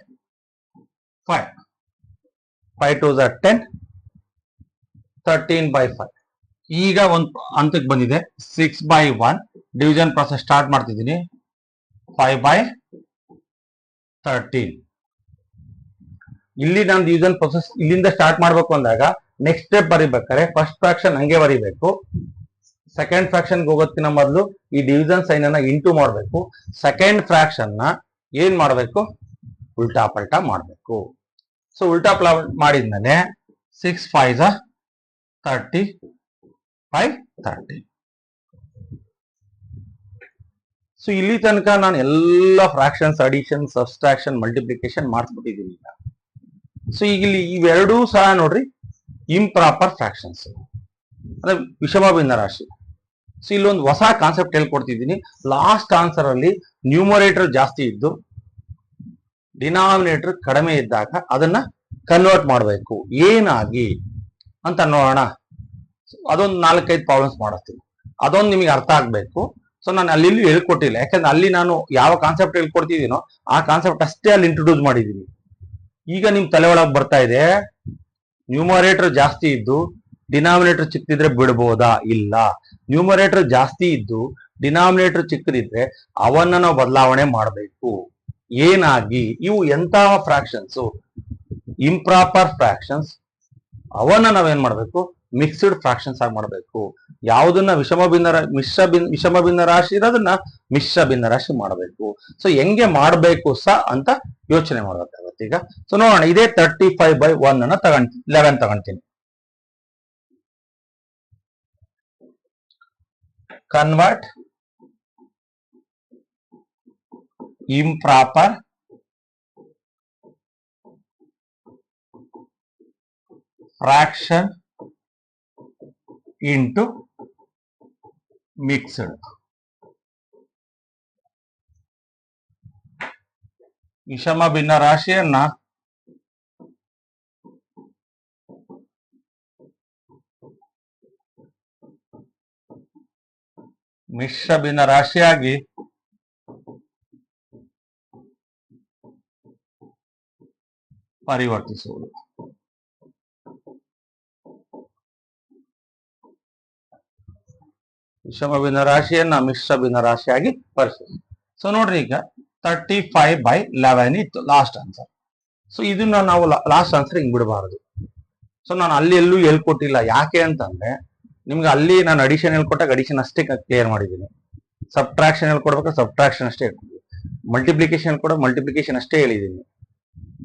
5 2s are 10, 13/5. ಈಗ ಒಂದು ಹಂತಕ್ಕೆ ಬಂದಿದೆ. 6/1 ಡಿವಿಷನ್ ಪ್ರೊಸೆಸ್ ಸ್ಟಾರ್ಟ್ ಮಾಡ್ತಿದ್ದೀನಿ. 5/13. ಇಲ್ಲಿ ನಾನು ಡಿವಿಷನ್ ಪ್ರೊಸೆಸ್ ಇಲ್ಲಿಂದ ಸ್ಟಾರ್ಟ್ ಮಾಡ್ಬೇಕು ಅಂದಾಗ ನೆಕ್ಸ್ಟ್ ಸ್ಟೆಪ್ ಬರಿಬೇಕಾದ್ರೆ ಫಸ್ಟ್ ಫ್ರಾಕ್ಷನ್ ಹಂಗೆ ಬರಿಬೇಕು. ಸೆಕೆಂಡ್ ಫ್ರಾಕ್ಷನ್ ಹೋಗೋದಕ್ಕಿಂತ ಮೊದಲು ಈ ಡಿವಿಷನ್ ಸೈನ್ ಅನ್ನ ಇಂಟು ಮಾಡಬೇಕು. ಸೆಕೆಂಡ್ ಫ್ರಾಕ್ಷನ್ ನ ಏನ್ ಮಾಡಬೇಕು, ಉಲ್ಟಾ ಪಲ್ಟಾ ಮಾಡಬೇಕು. ಸೊ ಉಲ್ಟಾ ಮಾಡಿದ್ಮೇಲೆ 6 5s 35 30. ಸೊ ಇಲ್ಲಿ ತನಕ ನಾನು ಎಲ್ಲ ಫ್ರಾಕ್ಷನ್ಸ್ ಅಡಿಷನ್, ಸಬ್ಸ್ಟ್ರಾಕ್ಷನ್, ಮಲ್ಟಿಪ್ಲಿಕೇಶನ್ ಮಾಡಿಸ್ಬಿಟ್ಟಿದ್ದೀನಿ. ಸೊ ಈಗ ಇಲ್ಲಿ ಇವೆರಡೂ ಸಹ ನೋಡ್ರಿ ಇಂಪ್ರಾಪರ್ ಫ್ರಾಕ್ಷನ್ಸ್ ಅಂದ್ರೆ ವಿಷಮ ಭಿನ್ನ ರಾಶಿ. ಸೊ ಇಲ್ಲೊಂದು ಹೊಸ ಕಾನ್ಸೆಪ್ಟ್ ಹೇಳ್ಕೊಡ್ತಿದ್ದೀನಿ. ಲಾಸ್ಟ್ ಆನ್ಸರ್ ಅಲ್ಲಿ ನ್ಯೂಮರೇಟರ್ ಜಾಸ್ತಿ ಇದ್ದು ಡಿನಾಮಿನೇಟರ್ ಕಡಿಮೆ ಇದ್ದಾಗ ಅದನ್ನ ಕನ್ವರ್ಟ್ ಮಾಡಬೇಕು ಏನಾಗಿ ಅಂತ ನೋಡೋಣ. ಅದೊಂದು 4-5 ಪ್ರಾಬ್ಲಮ್ಸ್ ಮಾಡಿಸ್ತೀನಿ. ಅದೊಂದು ನಿಮಗೆ ಅರ್ಥ ಆಗ್ಬೇಕು. ಸೊ ನಾನು ಅಲ್ಲಿ ಹೇಳ್ಕೊಟ್ಟಿಲ್ಲ, ಯಾಕಂದ್ರೆ ಅಲ್ಲಿ ನಾನು ಯಾವ ಕಾನ್ಸೆಪ್ಟ್ ಹೇಳ್ಕೊಡ್ತಿದ್ದೀನೋ ಆ ಕಾನ್ಸೆಪ್ಟ್ ಅಷ್ಟೇ ಅಲ್ಲಿ ಇಂಟ್ರೊಡ್ಯೂಸ್ ಮಾಡಿದ್ದೀನಿ. ಈಗ ನಿಮ್ ತಲೆ ಒಳಗೆ ಬರ್ತಾ ಇದೆ, ನ್ಯೂಮರೇಟರ್ ಜಾಸ್ತಿ ಇದ್ದು ಡಿನಾಮಿನೇಟರ್ ಚಿಕ್ಕದಿದ್ರೆ ಬಿಡ್ಬೋದಾ? ಇಲ್ಲ. ನ್ಯೂಮರೇಟರ್ ಜಾಸ್ತಿ ಇದ್ದು ಡಿನಾಮಿನೇಟರ್ ಚಿಕ್ಕದಿದ್ರೆ ಅವನ್ನ ನಾವು ಬದಲಾವಣೆ ಮಾಡಬೇಕು. ಏನಾಗಿ? ಇವು ಎಂತಹ ಫ್ರಾಕ್ಷನ್ಸ್? Improper fractions. ಅವನ್ನ ನಾವೇನ್ ಮಾಡ್ಬೇಕು, ಮಿಕ್ಸ್ಡ್ ಫ್ರಾಕ್ಷನ್ಸ್ ಆಗಿ ಮಾಡಬೇಕು. ಯಾವುದನ್ನ ವಿಷಮ ಭಿನ್ನ ರಾಶಿ ಇರೋದನ್ನ ಮಿಶ್ರ ಭಿನ್ನ ರಾಶಿ ಮಾಡಬೇಕು. ಸೊ ಹೆಂಗೆ ಮಾಡಬೇಕು ಅಂತ ಯೋಚನೆ ಮಾಡಬೇಕಾಗುತ್ತೆ ಈಗ. ಸೊ ನೋಡೋಣ. ಇದೇ 35/1 ಅನ್ನ 11 ತಗೊಂತೀನಿ. Convert improper fraction into mixed. ವಿಷಮ ಭಿನ್ನ ರಾಶಿಯನ್ನ ಮಿಶ್ರ ಭಿನ್ನ ರಾಶಿಯಾಗಿ ಪರಿವರ್ತಿಸುವುದು. ವಿಷಮ ಭಿನ್ನ ರಾಶಿಯನ್ನ ಮಿಶ್ರ ಭಿನ್ನ ರಾಶಿಯಾಗಿ ಪರಿವರ್ತಿಸುವುದು. ಸೊ ನೋಡ್ರಿ, ಈಗ 35/11 ಇತ್ತು ಲಾಸ್ಟ್ ಆನ್ಸರ್. ಸೊ ಇದನ್ನ ನಾವು ಲಾಸ್ಟ್ ಆನ್ಸರ್ ಹಿಂಗ್ ಬಿಡಬಾರದು. ಸೊ ನಾನು ಅಲ್ಲಿ ಎಲ್ಲೂ ಹೇಳ್ಕೊಟ್ಟಿಲ್ಲ. ಯಾಕೆ ಅಂತಂದ್ರೆ ನಿಮ್ಗೆ ಅಲ್ಲಿ ನಾನು ಅಡಿಷನ್ ಹೇಳ್ಕೊಟ್ಟಾಗ ಅಡಿಷನ್ ಅಷ್ಟೇ ಕ್ಲಿಯರ್ ಮಾಡಿದ್ದೀನಿ. ಸಬ್ಟ್ರಾಕ್ಷನ್ ಹೇಳ್ಕೊಡ್ಬೇಕಾದ್ರೆ ಸಬ್ಟ್ರಾಕ್ಷನ್ ಅಷ್ಟೇ ಹೇಳ್ಕೊಡ್ತೀನಿ. ಮಲ್ಟಿಪ್ಲಿಕೇಶನ್ ಹೇಳ್ಕೊಡೋ ಮಲ್ಟಿಪ್ಲಿಕೇಶನ್ ಅಷ್ಟೇ ಹೇಳಿದ್ದೀನಿ.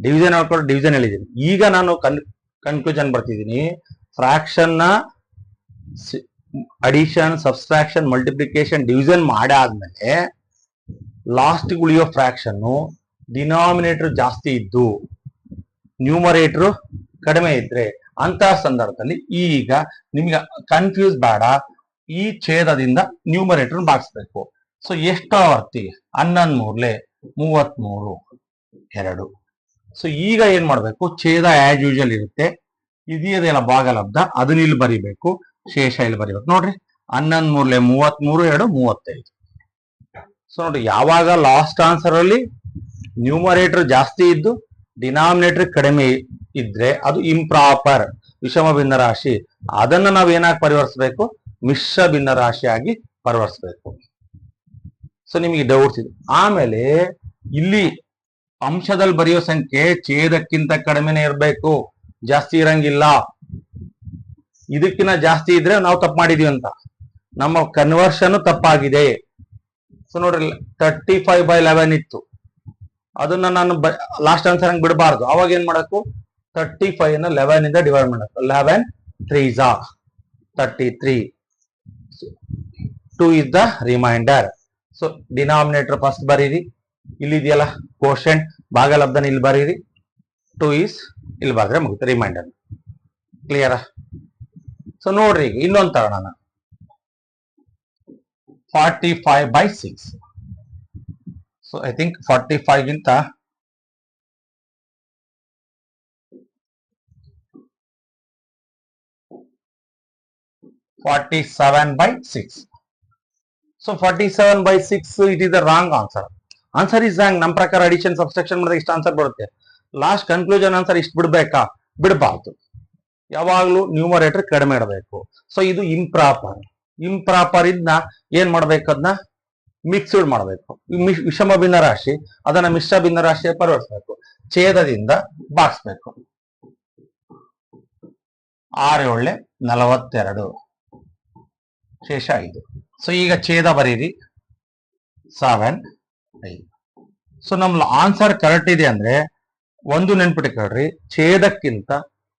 ಡಿವಿಷನ್ ಹೇಳ್ಕೊಡೋ ಡಿವಿಷನ್ ಹೇಳಿದ್ದೀನಿ. ಈಗ ನಾನು ಕನ್ಕ್ಲೂಷನ್ ಬರ್ತಿದ್ದೀನಿ. ಫ್ರಾಕ್ಷನ್ ನ ಅಡಿಷನ್, ಸಬ್ಸ್ಟ್ರಾಕ್ಷನ್, ಮಲ್ಟಿಪ್ಲಿಕೇಶನ್, ಡಿವಿಷನ್ ಮಾಡಾದ್ಮೇಲೆ ಲಾಸ್ಟ್ ಉಳಿಯೋ ಫ್ರಾಕ್ಷನ್ ಡಿನಾಮಿನೇಟರ್ ಜಾಸ್ತಿ ಇದ್ದು ನ್ಯೂಮರೇಟರ್ ಕಡಿಮೆ ಇದ್ರೆ ಅಂತ ಸಂದರ್ಭದಲ್ಲಿ ಈಗ ನಿಮ್ಗೆ ಕನ್ಫ್ಯೂಸ್ ಬೇಡ. ಈ ಛೇದದಿಂದ ನ್ಯೂಮರೇಟರ್ ಭಾಗಿಸ್ಬೇಕು. ಸೊ ಎಷ್ಟು ಆವರ್ತಿ? 11 3 2. ಸೊ ಈಗ ಏನ್ ಮಾಡ್ಬೇಕು, ಛೇದ ಆಸ್ ಯೂಶುವಲ್ ಇರುತ್ತೆ. ಇದೆಯಲ್ಲ ಭಾಗಲಬ್ಧ, ಅದನ್ನ ಇಲ್ಲಿ ಬರಿಬೇಕು, ಶೇಷ ಇಲ್ಲಿ ಬರಿಬೇಕು. ನೋಡ್ರಿ, 11 3 2 35. ಸೊ ನೋಡ್ರಿ, ಯಾವಾಗ ಲಾಸ್ಟ್ ಆನ್ಸರ್ ಅಲ್ಲಿ ನ್ಯೂಮರೇಟರ್ ಜಾಸ್ತಿ ಇದ್ದು ಡಿನಾಮಿನೇಟರ್ ಕಡಿಮೆ ಇದ್ರೆ ಅದು ಇಂಪ್ರಾಪರ್ ವಿಷಮ ಭಿನ್ನ ರಾಶಿ. ಅದನ್ನ ನಾವ್ ಏನಾಗಿ ಪರಿವರ್ತಿಸಬೇಕು, ಮಿಶ್ರ ಭಿನ್ನ ರಾಶಿಯಾಗಿ ಪರಿವರ್ತಿಸಬೇಕು. ಸೊ ನಿಮಗೆ ಡೌಟ್ಸ್ ಇದೆ. ಆಮೇಲೆ ಇಲ್ಲಿ ಅಂಶದಲ್ಲಿ ಬರೆಯೋ ಸಂಖ್ಯೆ ಛೇದಕ್ಕಿಂತ ಕಡಿಮೆನೆ ಇರಬೇಕು, ಜಾಸ್ತಿ ಇರಂಗಿಲ್ಲ. ಇದಕ್ಕಿಂತ ಜಾಸ್ತಿ ಇದ್ರೆ ನಾವು ತಪ್ಪು ಮಾಡಿದೀವಿ ಅಂತ, ನಮ್ಮ ಕನ್ವರ್ಷನ್ ತಪ್ಪಾಗಿದೆ. ಸೊ ನೋಡ್ರಿ, 35/11 ಇತ್ತು. ಅದನ್ನ ನಾನು ಲಾಸ್ಟ್ ಆನ್ಸರ್ ಹಂಗೆ ಬಿಡಬಾರ್ದು. ಅವಾಗ ಏನ್ ಮಾಡಬೇಕು, 35 ಅನ್ನ 11 ಇಂದ ಡಿವೈಡ್ ಮಾಡಬೇಕು. 11 3s 33. 2 is the remainder. So denominator first ಬರೀರಿ, ಇಲ್ಲಿ ಇದೆಯಲ್ಲ ಕೋಶೆಂಟ್ ಭಾಗಲಬ್ಧನ ಇಲ್ಲಿ ಬರೀರಿ, 2 is ಇಲ್ಲಿ ಬರೆದ್ರೆ ಮುಗಿತು ರಿಮೈಂಡರ್. ಕ್ಲಿಯರಾ? ಸೊ ನೋಡ್ರಿ ಈಗ ಇನ್ನೊಂದು ತಗೋಣ, 45/6. ಸೊ ಐ ಥಿಂಕ್ 45 ಗಿಂತ 47/6. So 47/6 it is the wrong answer. Answer is wrong. ನಮ್ಮ ಪ್ರಕಾರ ಅಡಿಷನ್ ಸಬ್ಸ್ಟ್ರಾಕ್ಷನ್ ಮಾಡಿದ್ರೆ ಇಷ್ಟು ಆನ್ಸರ್ ಬರುತ್ತೆ. ಲಾಸ್ಟ್ ಕನ್ಕ್ಲೂಷನ್ ಆನ್ಸರ್ ಇಷ್ಟು ಬಿಡ್ಬೇಕಾ? ಬಿಡಬಾರ್ದು. ಯಾವಾಗ್ಲೂ ನ್ಯೂಮರೇಟರ್ ಕಡಿಮೆ ಇಡಬೇಕು. ಸೊ ಇದು ಇಂಪ್ರಾಪರ್ ಇದನ್ನ ಏನ್ ಮಾಡ್ಬೇಕು? ಅದನ್ನ ಮಿಕ್ಸ್ಡ್ ಮಾಡಬೇಕು. ವಿಷಮ ಭಿನ್ನರಾಶಿ ಅದನ್ನ ಮಿಶ್ರ ಭಿನ್ನರಾಶಿಯ ಪರಿವರ್ತಿಸಬೇಕು. ಛೇದದಿಂದ ಬಾಗಿಸ್ಬೇಕು. 6 7 42 ಶೇಷ 5. ಸೊ ಈಗ ಛೇದ ಬರೀರಿ 7 5. ಸೊ ನಮ್ಮ ಆನ್ಸರ್ ಕರೆಕ್ಟ್ ಇದೆ ಅಂದ್ರೆ ಒಂದು ನೆನ್ಪಿಟ್ಕೊಳ್ರಿ, ಛೇದಕ್ಕಿಂತ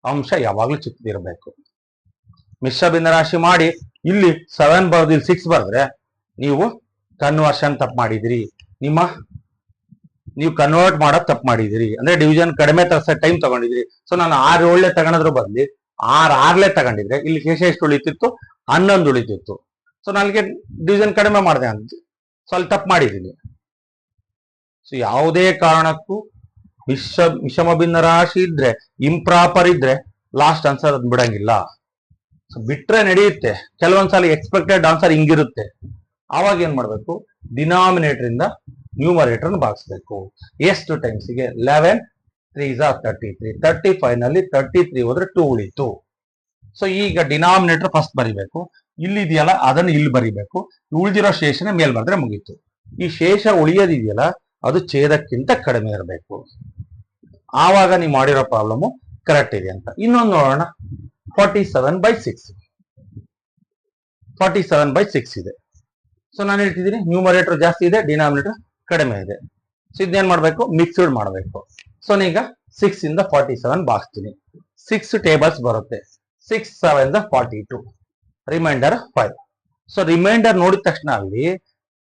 ಅಂಶ ಯಾವಾಗ್ಲೂ ಚಿಕ್ಕದಿರಬೇಕು. ಮಿಶ್ರ ಭಿನ್ನರಾಶಿ ಮಾಡಿ ಇಲ್ಲಿ 7 ಬರೆದು ಇಲ್ಲಿ 6 ಬರೆದ್ರೆ ನೀವು ಕನ್ವರ್ಷನ್ ತಪ್ಪು ಮಾಡಿದಿರಿ. ನೀವು ಕನ್ವರ್ಟ್ ಮಾಡೋದು ತಪ್ಪು ಮಾಡಿದಿರಿ. ಅಂದ್ರೆ ಡಿವಿಷನ್ ಕಡಿಮೆ ಟೈಮ್ ತಗೊಂಡಿದ್ರಿ. ಸೊ ನಾನು 6 7 ತಗೊಳೋದ್ರ ಬದಲಿ 6 6 ತಗೊಂಡಿದ್ರೆ ಇಲ್ಲಿ ಶೇಷ ಎಷ್ಟು ಉಳಿತಿತ್ತು? 11 ಉಳಿತಿತ್ತು. ಸೊ ನನಗೆ ಡಿವಿಷನ್ ಕಡಿಮೆ ಮಾಡಿದೆ ಅಂತ, ಸೊ ಅಲ್ಲಿ ತಪ್ಪು ಮಾಡಿದ್ದೀನಿ. ಸೊ ಯಾವುದೇ ಕಾರಣಕ್ಕೂ ವಿಷಮ ಭಿನ್ನರಾಶಿ ಇದ್ರೆ, ಇಂಪ್ರಾಪರ್ ಇದ್ರೆ ಲಾಸ್ಟ್ ಆನ್ಸರ್ ಅದ್ ಬಿಡಂಗಿಲ್ಲ. ಸೊ ಬಿಟ್ರೆ ನಡೆಯುತ್ತೆ. ಕೆಲವೊಂದ್ಸಲ ಎಕ್ಸ್ಪೆಕ್ಟೆಡ್ ಆನ್ಸರ್ ಹಿಂಗಿರುತ್ತೆ. ಆವಾಗ ಏನ್ ಮಾಡ್ಬೇಕು? ಡಿನಾಮಿನೇಟರ್ ಇಂದ ನ್ಯೂಮರೇಟರ್ ಭಾಗಿಸ್ಬೇಕು. ಎಷ್ಟು ಟೈಮ್ಸ್ಗೆ? 11 3 33. 35 ನಲ್ಲಿ 33 ಹೋದ್ರೆ 2 ಉಳಿತು. ಸೊ ಈಗ ಡಿನಾಮಿನೇಟರ್ ಫಸ್ಟ್ ಬರಿಬೇಕು. ಇಲ್ಲಿ ಇದೆಯಲ್ಲ ಅದನ್ನು ಇಲ್ಲಿ ಬರಿಬೇಕು. ಉಳಿದಿರೋ ಶೇಷನ ಮೇಲ್ ಬರೆದ್ರೆ ಮುಗೀತು. ಈ ಶೇಷ ಉಳಿಯೋದಿದೆಯಲ್ಲ ಅದು ಛೇದಕ್ಕಿಂತ ಕಡಿಮೆ ಇರಬೇಕು. ಆವಾಗ ನೀವು ಮಾಡಿರೋ ಪ್ರಾಬ್ಲಮ್ ಕರೆಕ್ಟ್ ಇದೆ ಅಂತ. ಇನ್ನೊಂದು ನೋಡೋಣ, 47/6. 47/6 ಇದೆ. ಸೊ ನಾನು ಹೇಳ್ತಿದ್ದೀನಿ ನ್ಯೂಮರೇಟರ್ ಜಾಸ್ತಿ ಇದೆ, ಡಿನಾಮಿನೇಟರ್ ಕಡಿಮೆ ಇದೆ. ಸೊ ಇದನ್ನೇನ್ ಮಾಡ್ಬೇಕು? ಮಿಕ್ಸ್ಡ್ ಮಾಡಬೇಕು. ಸೊ ಈಗ 6 ಇಂದ 47 ಬಾಗಿಸ್ತೀನಿ. 6 ಟೇಬಲ್ಸ್ ಬರುತ್ತೆ. 6 7 42, ರಿಮೈಂಡರ್ 5. ಸೊ ರಿಮೈಂಡರ್ ನೋಡಿದ ತಕ್ಷಣ ಅಲ್ಲಿ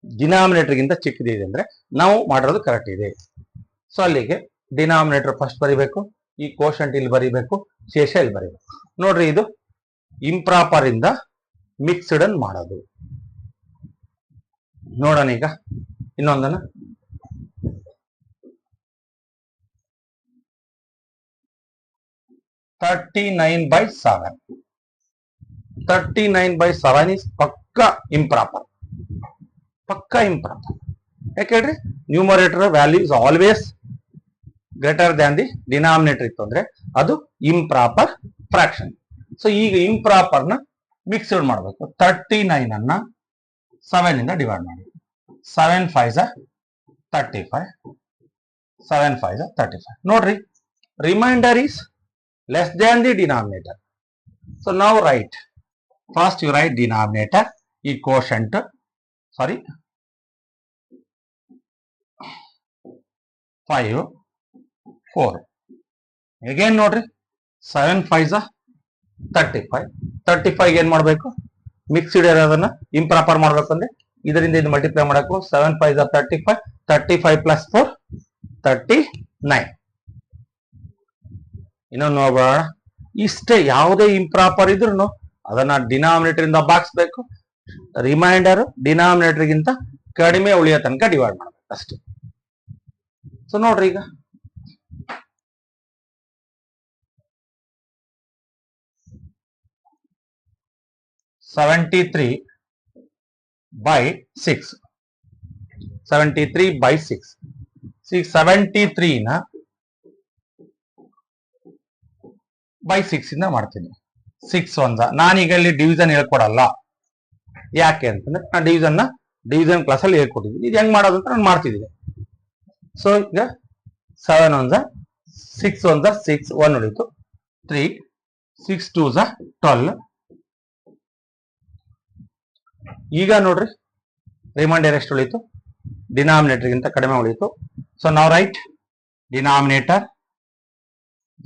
ಡಿನಾಮಿನೇಟರ್ ಗಿಂತ ಚಿಕ್ಕದಿದೆ ಅಂದ್ರೆ ನಾವು ಮಾಡಿರೋದು ಕರೆಕ್ಟ್ ಇದೆ. ಸೊ ಅಲ್ಲಿಗೆ ಡಿನಾಮಿನೇಟರ್ ಫಸ್ಟ್ ಬರಿಬೇಕು, ಈ ಕೋಶಂಟ್ ಇಲ್ಲಿ ಬರಿಬೇಕು, ಶೇಷ ಇಲ್ಲಿ ಬರಿಬೇಕು. ನೋಡ್ರಿ, ಇದು ಇಂಪ್ರಾಪರ್ ಇಂದ ಮಿಕ್ಸ್ಡ್ ಅನ್ ಮಾಡೋದು. ನೋಡೋಣ ಈಗ ಇನ್ನೊಂದನ್ನ. 39/7. 39/7 is ಪಕ್ಕಾ ಇಂಪ್ರಾಪರ್. ಯಾಕೆ ಹೇಳ್ರಿ? Numerator value is always greater than the denominator ಇತ್ತು ಅಂದ್ರೆ ಅದು ಇಂಪ್ರಾಪರ್ ಫ್ರಾಕ್ಷನ್. ಸೊ ಈಗ ಇಂಪ್ರಾಪರ್ ನ ಮಿಕ್ಸ್ಡ್ ಮಾಡಬೇಕು. 39 ಅನ್ನ 7 ಇಂದ ಡಿವೈಡ್ ಮಾಡಿ. 7 5 35. 7 5 35. ನೋಡ್ರಿ, reminder is less than the denominator. So now write. First you write denominator, e quotient, 5 4. Again ನೋಡ್ರಿ, 7 5 35. 35 ಏನ್ ಮಾಡ್ಬೇಕು? ಮಿಕ್ಸ್ಡ್ ಇರೋದನ್ನ ಇಂಪ್ರಾಪರ್ ಮಾಡ್ಬೇಕು ಅಂದ್ರೆ ಇದರಿಂದ ಇದು ಮಲ್ಟಿಪ್ಲೈ ಮಾಡಬೇಕು. 7 5 35. 35 plus 4 39. ಇನ್ನೊಂದು ನೋಡೋಣ. ಇಷ್ಟೇ, ಯಾವುದೇ ಇಂಪ್ರಾಪರ್ ಇದ್ರು ಅದನ್ನ ಡಿನಾಮಿನೇಟರ್ ಇಂದ ಬಾಗಿಸ್ಬೇಕು. ರಿಮೈಂಡರ್ ಡಿನಾಮಿನೇಟರ್ ಗಿಂತ ಕಡಿಮೆ ಉಳಿಯೋ ತನಕ ಡಿವೈಡ್ ಮಾಡ್ಬೇಕು ಅಷ್ಟೇ. ಸೊ ನೋಡ್ರಿ, ಈಗ 73/6. 73/6. 73 ನ by6 ಇಂದ ಮಾಡ್ತೀನಿ. 6 1. ನಾನೀಗ ಇಲ್ಲಿ ಡಿವಿಷನ್ ಹೇಳ್ಕೊಡಲ್ಲ. ಯಾಕೆ ಅಂತಂದ್ರೆ ನಾನು ಡಿವಿಷನ್ ಕ್ಲಾಸ್ ಅಲ್ಲಿ ಹೇಳ್ಕೊಟ್ಟಿದ್ದೀನಿ. ಇದು ಹೆಂಗ್ ಮಾಡೋದು ಅಂತ ನಾನು ಮಾಡ್ತಿದ್ದೀನಿ. ಸೊ ಈಗ 7 1 6 1 6 1 ಉಳಿತು 3. 6 2 12. ಈಗ ನೋಡ್ರಿ, ರಿಮೈಂಡರ್ ಎಷ್ಟು ಉಳಿತು? ಡಿನಾಮಿನೇಟರ್ ಗಿಂತ ಕಡಿಮೆ ಉಳಿತು. ಸೊ ನಾವು right denominator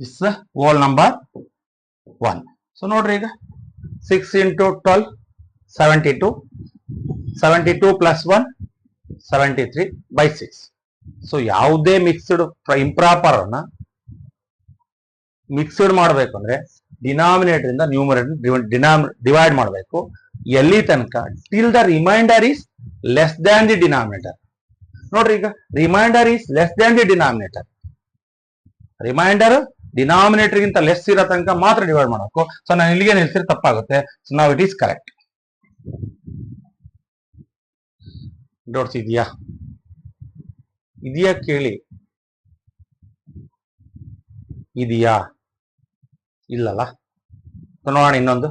is whole number 1. So ನೋಡ್ರಿ, ಈಗ 6 into 12 72. 72 plus 1 73/6. ಸೊ ಯಾವುದೇ ಮಿಕ್ಸ್ಡ್ ಇಂಪ್ರಾಪರ್ ಅನ್ನ ಮಿಕ್ಸ್ಡ್ ಮಾಡಬೇಕು ಅಂದ್ರೆ ಡಿನಾಮಿನೇಟರ್ ಇಂದ ನ್ಯೂಮರೇಟರ್ ಡಿವೈಡ್ ಮಾಡಬೇಕು. ಎಲ್ಲಿ ತನಕ till the remainder is less than the denominator. ನೋಡ್ರಿ, ಈಗ remainder is less than the denominator. Remainder denominator ಗಿಂತ ಲೆಸ್ ಇರೋ ತನಕ ಮಾತ್ರ ಡಿವೈಡ್ ಮಾಡಬೇಕು. ಸೊ ನಾನು ಇಲ್ಲಿಗೆ ನಿಲ್ಸಿದ್ರೆ ತಪ್ಪಾಗುತ್ತೆ. ಸೊ ನಾವು ಇಟ್ ಈಸ್ ಕರೆಕ್ಟ್. ಡೌಟ್ಸ್ ಇದೆಯಾ ಕೇಳಿ. ಇದೆಯಾ? ಇಲ್ಲಲ್ಲ. ನೋಡೋಣ ಇನ್ನೊಂದು.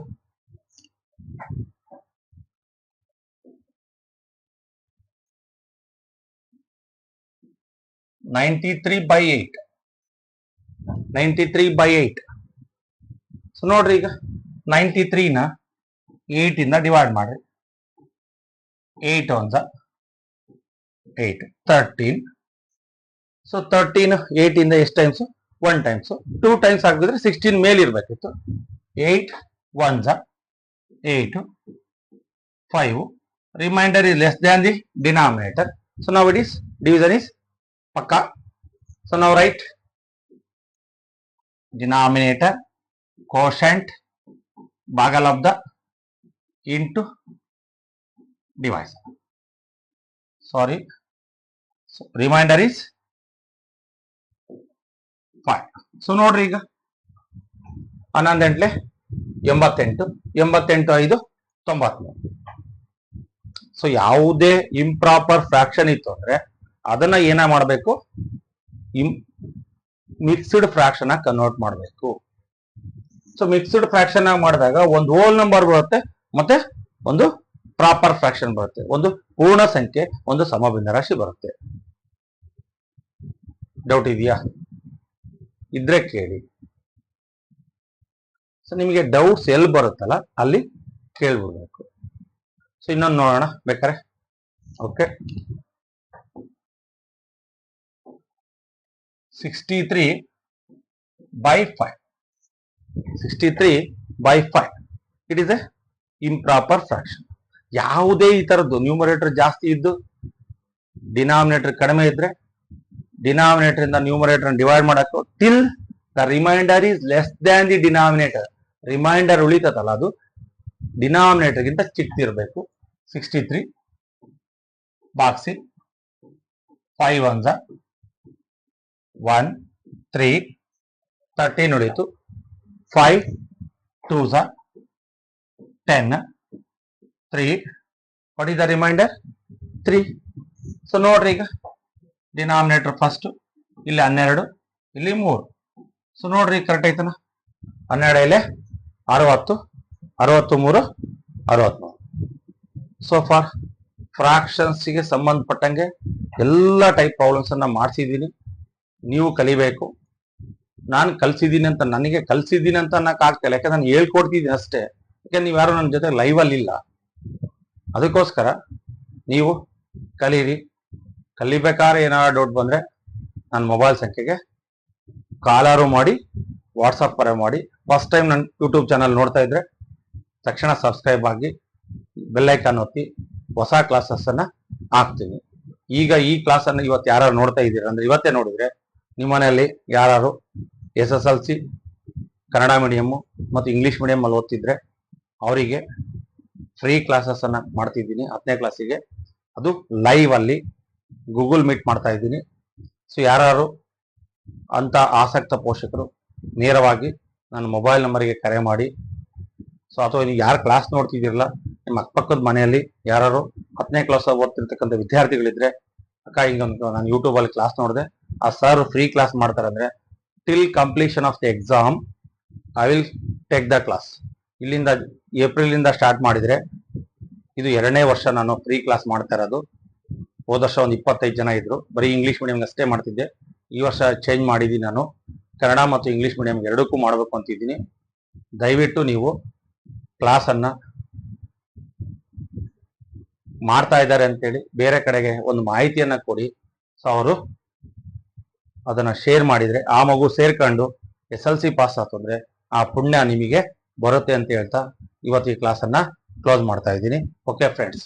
Ninety three by eight. So ನೋಡ್ರಿ, ಈಗ 93ನ 8 ಇಂದ ಡಿವೈಡ್ ಮಾಡ್ರಿ. 8 1 8 13. ಸೊ 13 8 ಇಂದ ಎಷ್ಟು ಟೈಮ್ಸ್? 1 ಟೈಮ್ಸ್. 2 ಟೈಮ್ಸ್ ಆಗಿದ್ರೆ 16 ಮೇಲೆ ಇರ್ಬೇಕಿತ್ತು. 8 1 8 5. Remainder is less than the denominator. So now it is division is pakka. So now write denominator quotient bhagalabda into divisor. Sorry. So remainder is 5. So ನೋಡ್ರಿ, ಈಗ 11 88 88 5 93. So ಯಾವುದೇ improper fraction ಇತ್ತು ಅಂದ್ರೆ ಅದನ್ನ ಏನ ಮಾಡಬೇಕು? ಮಿಕ್ಸ್ಡ್ ಫ್ರಾಕ್ಷನ್ ಆಗಿ convert ಮಾಡಬೇಕು. ಸೊ ಮಿಕ್ಸ್ಡ್ ಫ್ರಾಕ್ಷನ್ ಆಗಿ ಮಾಡಿದಾಗ ಒಂದು ಹೋಲ್ ನಂಬರ್ ಬರುತ್ತೆ, ಮತ್ತೆ ಒಂದು ಪ್ರಾಪರ್ ಫ್ರಾಕ್ಷನ್ ಬರುತ್ತೆ, ಒಂದು ಪೂರ್ಣ ಸಂಖ್ಯೆ, ಒಂದು ಸಮಭಿನ್ನ ರಾಶಿ ಬರುತ್ತೆ. ಡೌಟ್ ಇದೆಯಾ? ಇದ್ರೆ ಕೇಳಿ. ಸೊ ನಿಮಗೆ ಡೌಟ್ಸ್ ಎಲ್ಲಿ ಬರುತ್ತಲ್ಲ ಅಲ್ಲಿ ಕೇಳ್ಬಿಡ್ಬೇಕು. ಸೊ ಇನ್ನೊಂದು ನೋಡೋಣ ಬೇಕಾರೆ. Okay, 63 by 5. 63 by 5. It is a improper fraction. ಯಾವುದೇ ಈ ತರದ್ದು ನ್ಯೂಮರೇಟರ್ ಜಾಸ್ತಿ ಇದ್ದು ಡಿನಾಮಿನೇಟರ್ ಕಡಿಮೆ ಇದ್ರೆ ಡಿನಾಮಿನೇಟರ್ ಇಂದ ನ್ಯೂಮರೇಟರ್ ಡಿವೈಡ್ ಮಾಡಬೇಕು till the remainder is less than the denominator. Remainder ಉಳಿತದಲ್ಲ ಅದು ಡಿನಾಮಿನೇಟರ್ ಗಿಂತ ಚಿಕ್ಕದಿರಬೇಕು. 63 ಬಾಕ್ಸಿ 5 1 1 3 13 ಉಳಿತು. 5 2 10 3. What is the reminder? 3. So ನೋಡ್ರಿ, ಈಗ ಡಿನಾಮಿನೇಟರ್ ಫಸ್ಟ್ ಇಲ್ಲಿ 12 ಇಲ್ಲಿ 3. ಸೊ ನೋಡ್ರಿ ಕರೆಕ್ಟ್ ಐತನ? 12 60 63 63. ಸೊ ಫಾರ್ ಫ್ರಾಕ್ಷನ್ಸ್ ಗೆ ಸಂಬಂಧಪಟ್ಟಂಗೆ ಎಲ್ಲ ಟೈಪ್ ಪ್ರಾಬ್ಲಮ್ಸ್ ಅನ್ನ ಮಾಡಿಸಿದ್ದೀನಿ. ನೀವು ಕಲಿಬೇಕು. ನಾನು ಕಲ್ಸಿದ್ದೀನಿ ಅಂತ ನನಗೆ ಕಲ್ಸಿದ್ದೀನಿ ಅಂತ ಅನ್ನಕ್ ಆಗ್ತಿಲ್ಲ, ಯಾಕಂದ್ರೆ ನಾನು ಹೇಳ್ಕೊಡ್ತಿದ್ದೀನಿ ಅಷ್ಟೇ. ಯಾಕಂದ್ರೆ ನೀವು ಯಾರು ನನ್ನ ಜೊತೆ ಲೈವ್ ಅಲ್ಲಿ ಇಲ್ಲ. ಅದಕ್ಕೋಸ್ಕರ ನೀವು ಕಲೀರಿ. ಕಲಿಬೇಕಾದ್ರೆ ಏನಾದ್ರು ಡೌಟ್ ಬಂದ್ರೆ ನನ್ನ ಮೊಬೈಲ್ ಸಂಖ್ಯೆಗೆ ಕಾಲಾರು ಮಾಡಿ, ವಾಟ್ಸಪ್ ಕರೆ ಮಾಡಿ. ಫಸ್ಟ್ ಟೈಮ್ ನನ್ನ ಯೂಟ್ಯೂಬ್ ಚಾನಲ್ ನೋಡ್ತಾ ಇದ್ರೆ ತಕ್ಷಣ ಸಬ್ಸ್ಕ್ರೈಬ್ ಆಗಿ ಬೆಲ್ ಐಕಾನ್ ಒತ್ತಿ. ಹೊಸ ಕ್ಲಾಸಸ್ ಅನ್ನ ಹಾಕ್ತೀನಿ. ಈಗ ಈ ಕ್ಲಾಸ್ ಅನ್ನ ಇವತ್ತು ಯಾರು ನೋಡ್ತಾ ಇದ್ದೀರಾ ಅಂದ್ರೆ ಇವತ್ತೇ ನೋಡಿದ್ರೆ ನಿಮ್ಮ ಮನೆಯಲ್ಲಿ ಯಾರು SSLC ಕನ್ನಡ ಮೀಡಿಯಂ ಮತ್ತು ಇಂಗ್ಲಿಷ್ ಮೀಡಿಯಂ ಅಲ್ಲಿ ಓದ್ತಿದ್ರೆ ಅವರಿಗೆ ಫ್ರೀ ಕ್ಲಾಸಸ್ ಅನ್ನ ಮಾಡ್ತಿದ್ದೀನಿ 10ನೇ ಕ್ಲಾಸಿಗೆ. ಅದು ಲೈವ್ ಅಲ್ಲಿ ಗೂಗಲ್ ಮೀಟ್ ಮಾಡ್ತಾ ಇದ್ದೀನಿ. ಸೊ ಯಾರು ಅಂತ ಆಸಕ್ತ ಪೋಷಕರು ನೇರವಾಗಿ ನನ್ನ ಮೊಬೈಲ್ ನಂಬರ್ಗೆ ಕರೆ ಮಾಡಿ. ಸೊ ಅಥವಾ ನೀವು ಯಾರು ಕ್ಲಾಸ್ ನೋಡ್ತಿದ್ದೀರಲ್ಲ ನಿಮ್ಮ ಅಕ್ಕಪಕ್ಕದ ಮನೆಯಲ್ಲಿ ಯಾರು 10ನೇ ಕ್ಲಾಸ್ ಓದ್ತಿರ್ತಕ್ಕಂಥ ವಿದ್ಯಾರ್ಥಿಗಳಿದ್ರೆ, ಅಕ್ಕ ಹಿಂಗೊಂದು ನಾನು ಯೂಟ್ಯೂಬ್ ಅಲ್ಲಿ ಕ್ಲಾಸ್ ನೋಡಿದೆ, ಆ ಸರ್ ಫ್ರೀ ಕ್ಲಾಸ್ ಮಾಡ್ತಾರೆ ಅಂದ್ರೆ till completion of the exam I will take the class. ಇಲ್ಲಿಂದ ಏಪ್ರಿಲ್ ಇಂದ ಸ್ಟಾರ್ಟ್ ಮಾಡಿದ್ರೆ ಇದು 2ನೇ ವರ್ಷ ನಾನು ಫ್ರೀ ಕ್ಲಾಸ್ ಮಾಡ್ತಾ ಇರೋದು. ಹೋದ ವರ್ಷ ಒಂದು 25 ಜನ ಇದ್ರು, ಬರೀ ಇಂಗ್ಲಿಷ್ ಮೀಡಿಯಂ ಅಷ್ಟೇ ಮಾಡ್ತಿದ್ದೆ. ಈ ವರ್ಷ ಚೇಂಜ್ ಮಾಡಿದ್ದೀನಿ, ನಾನು ಕನ್ನಡ ಮತ್ತು ಇಂಗ್ಲಿಷ್ ಮೀಡಿಯಂ ಎರಡಕ್ಕೂ ಮಾಡಬೇಕು ಅಂತಿದ್ದೀನಿ. ದಯವಿಟ್ಟು ನೀವು ಕ್ಲಾಸ್ ಅನ್ನ ಮಾಡ್ತಾ ಇದ್ದಾರೆ ಅಂತೇಳಿ ಬೇರೆ ಕಡೆಗೆ ಒಂದು ಮಾಹಿತಿಯನ್ನ ಕೊಡಿ. ಸೊ ಅವರು ಅದನ್ನ ಶೇರ್ ಮಾಡಿದ್ರೆ ಆ ಮಗು ಸೇರ್ಕೊಂಡು SLC ಪಾಸ್ ಆತಂದ್ರೆ ಆ ಪುಣ್ಯ ನಿಮಗೆ ಬರುತ್ತೆ ಅಂತ ಹೇಳ್ತಾ ಇವತ್ತು ಈ ಕ್ಲಾಸ್ ಅನ್ನ ಕ್ಲೋಸ್ ಮಾಡ್ತಾ ಇದ್ದೀನಿ. Okay friends.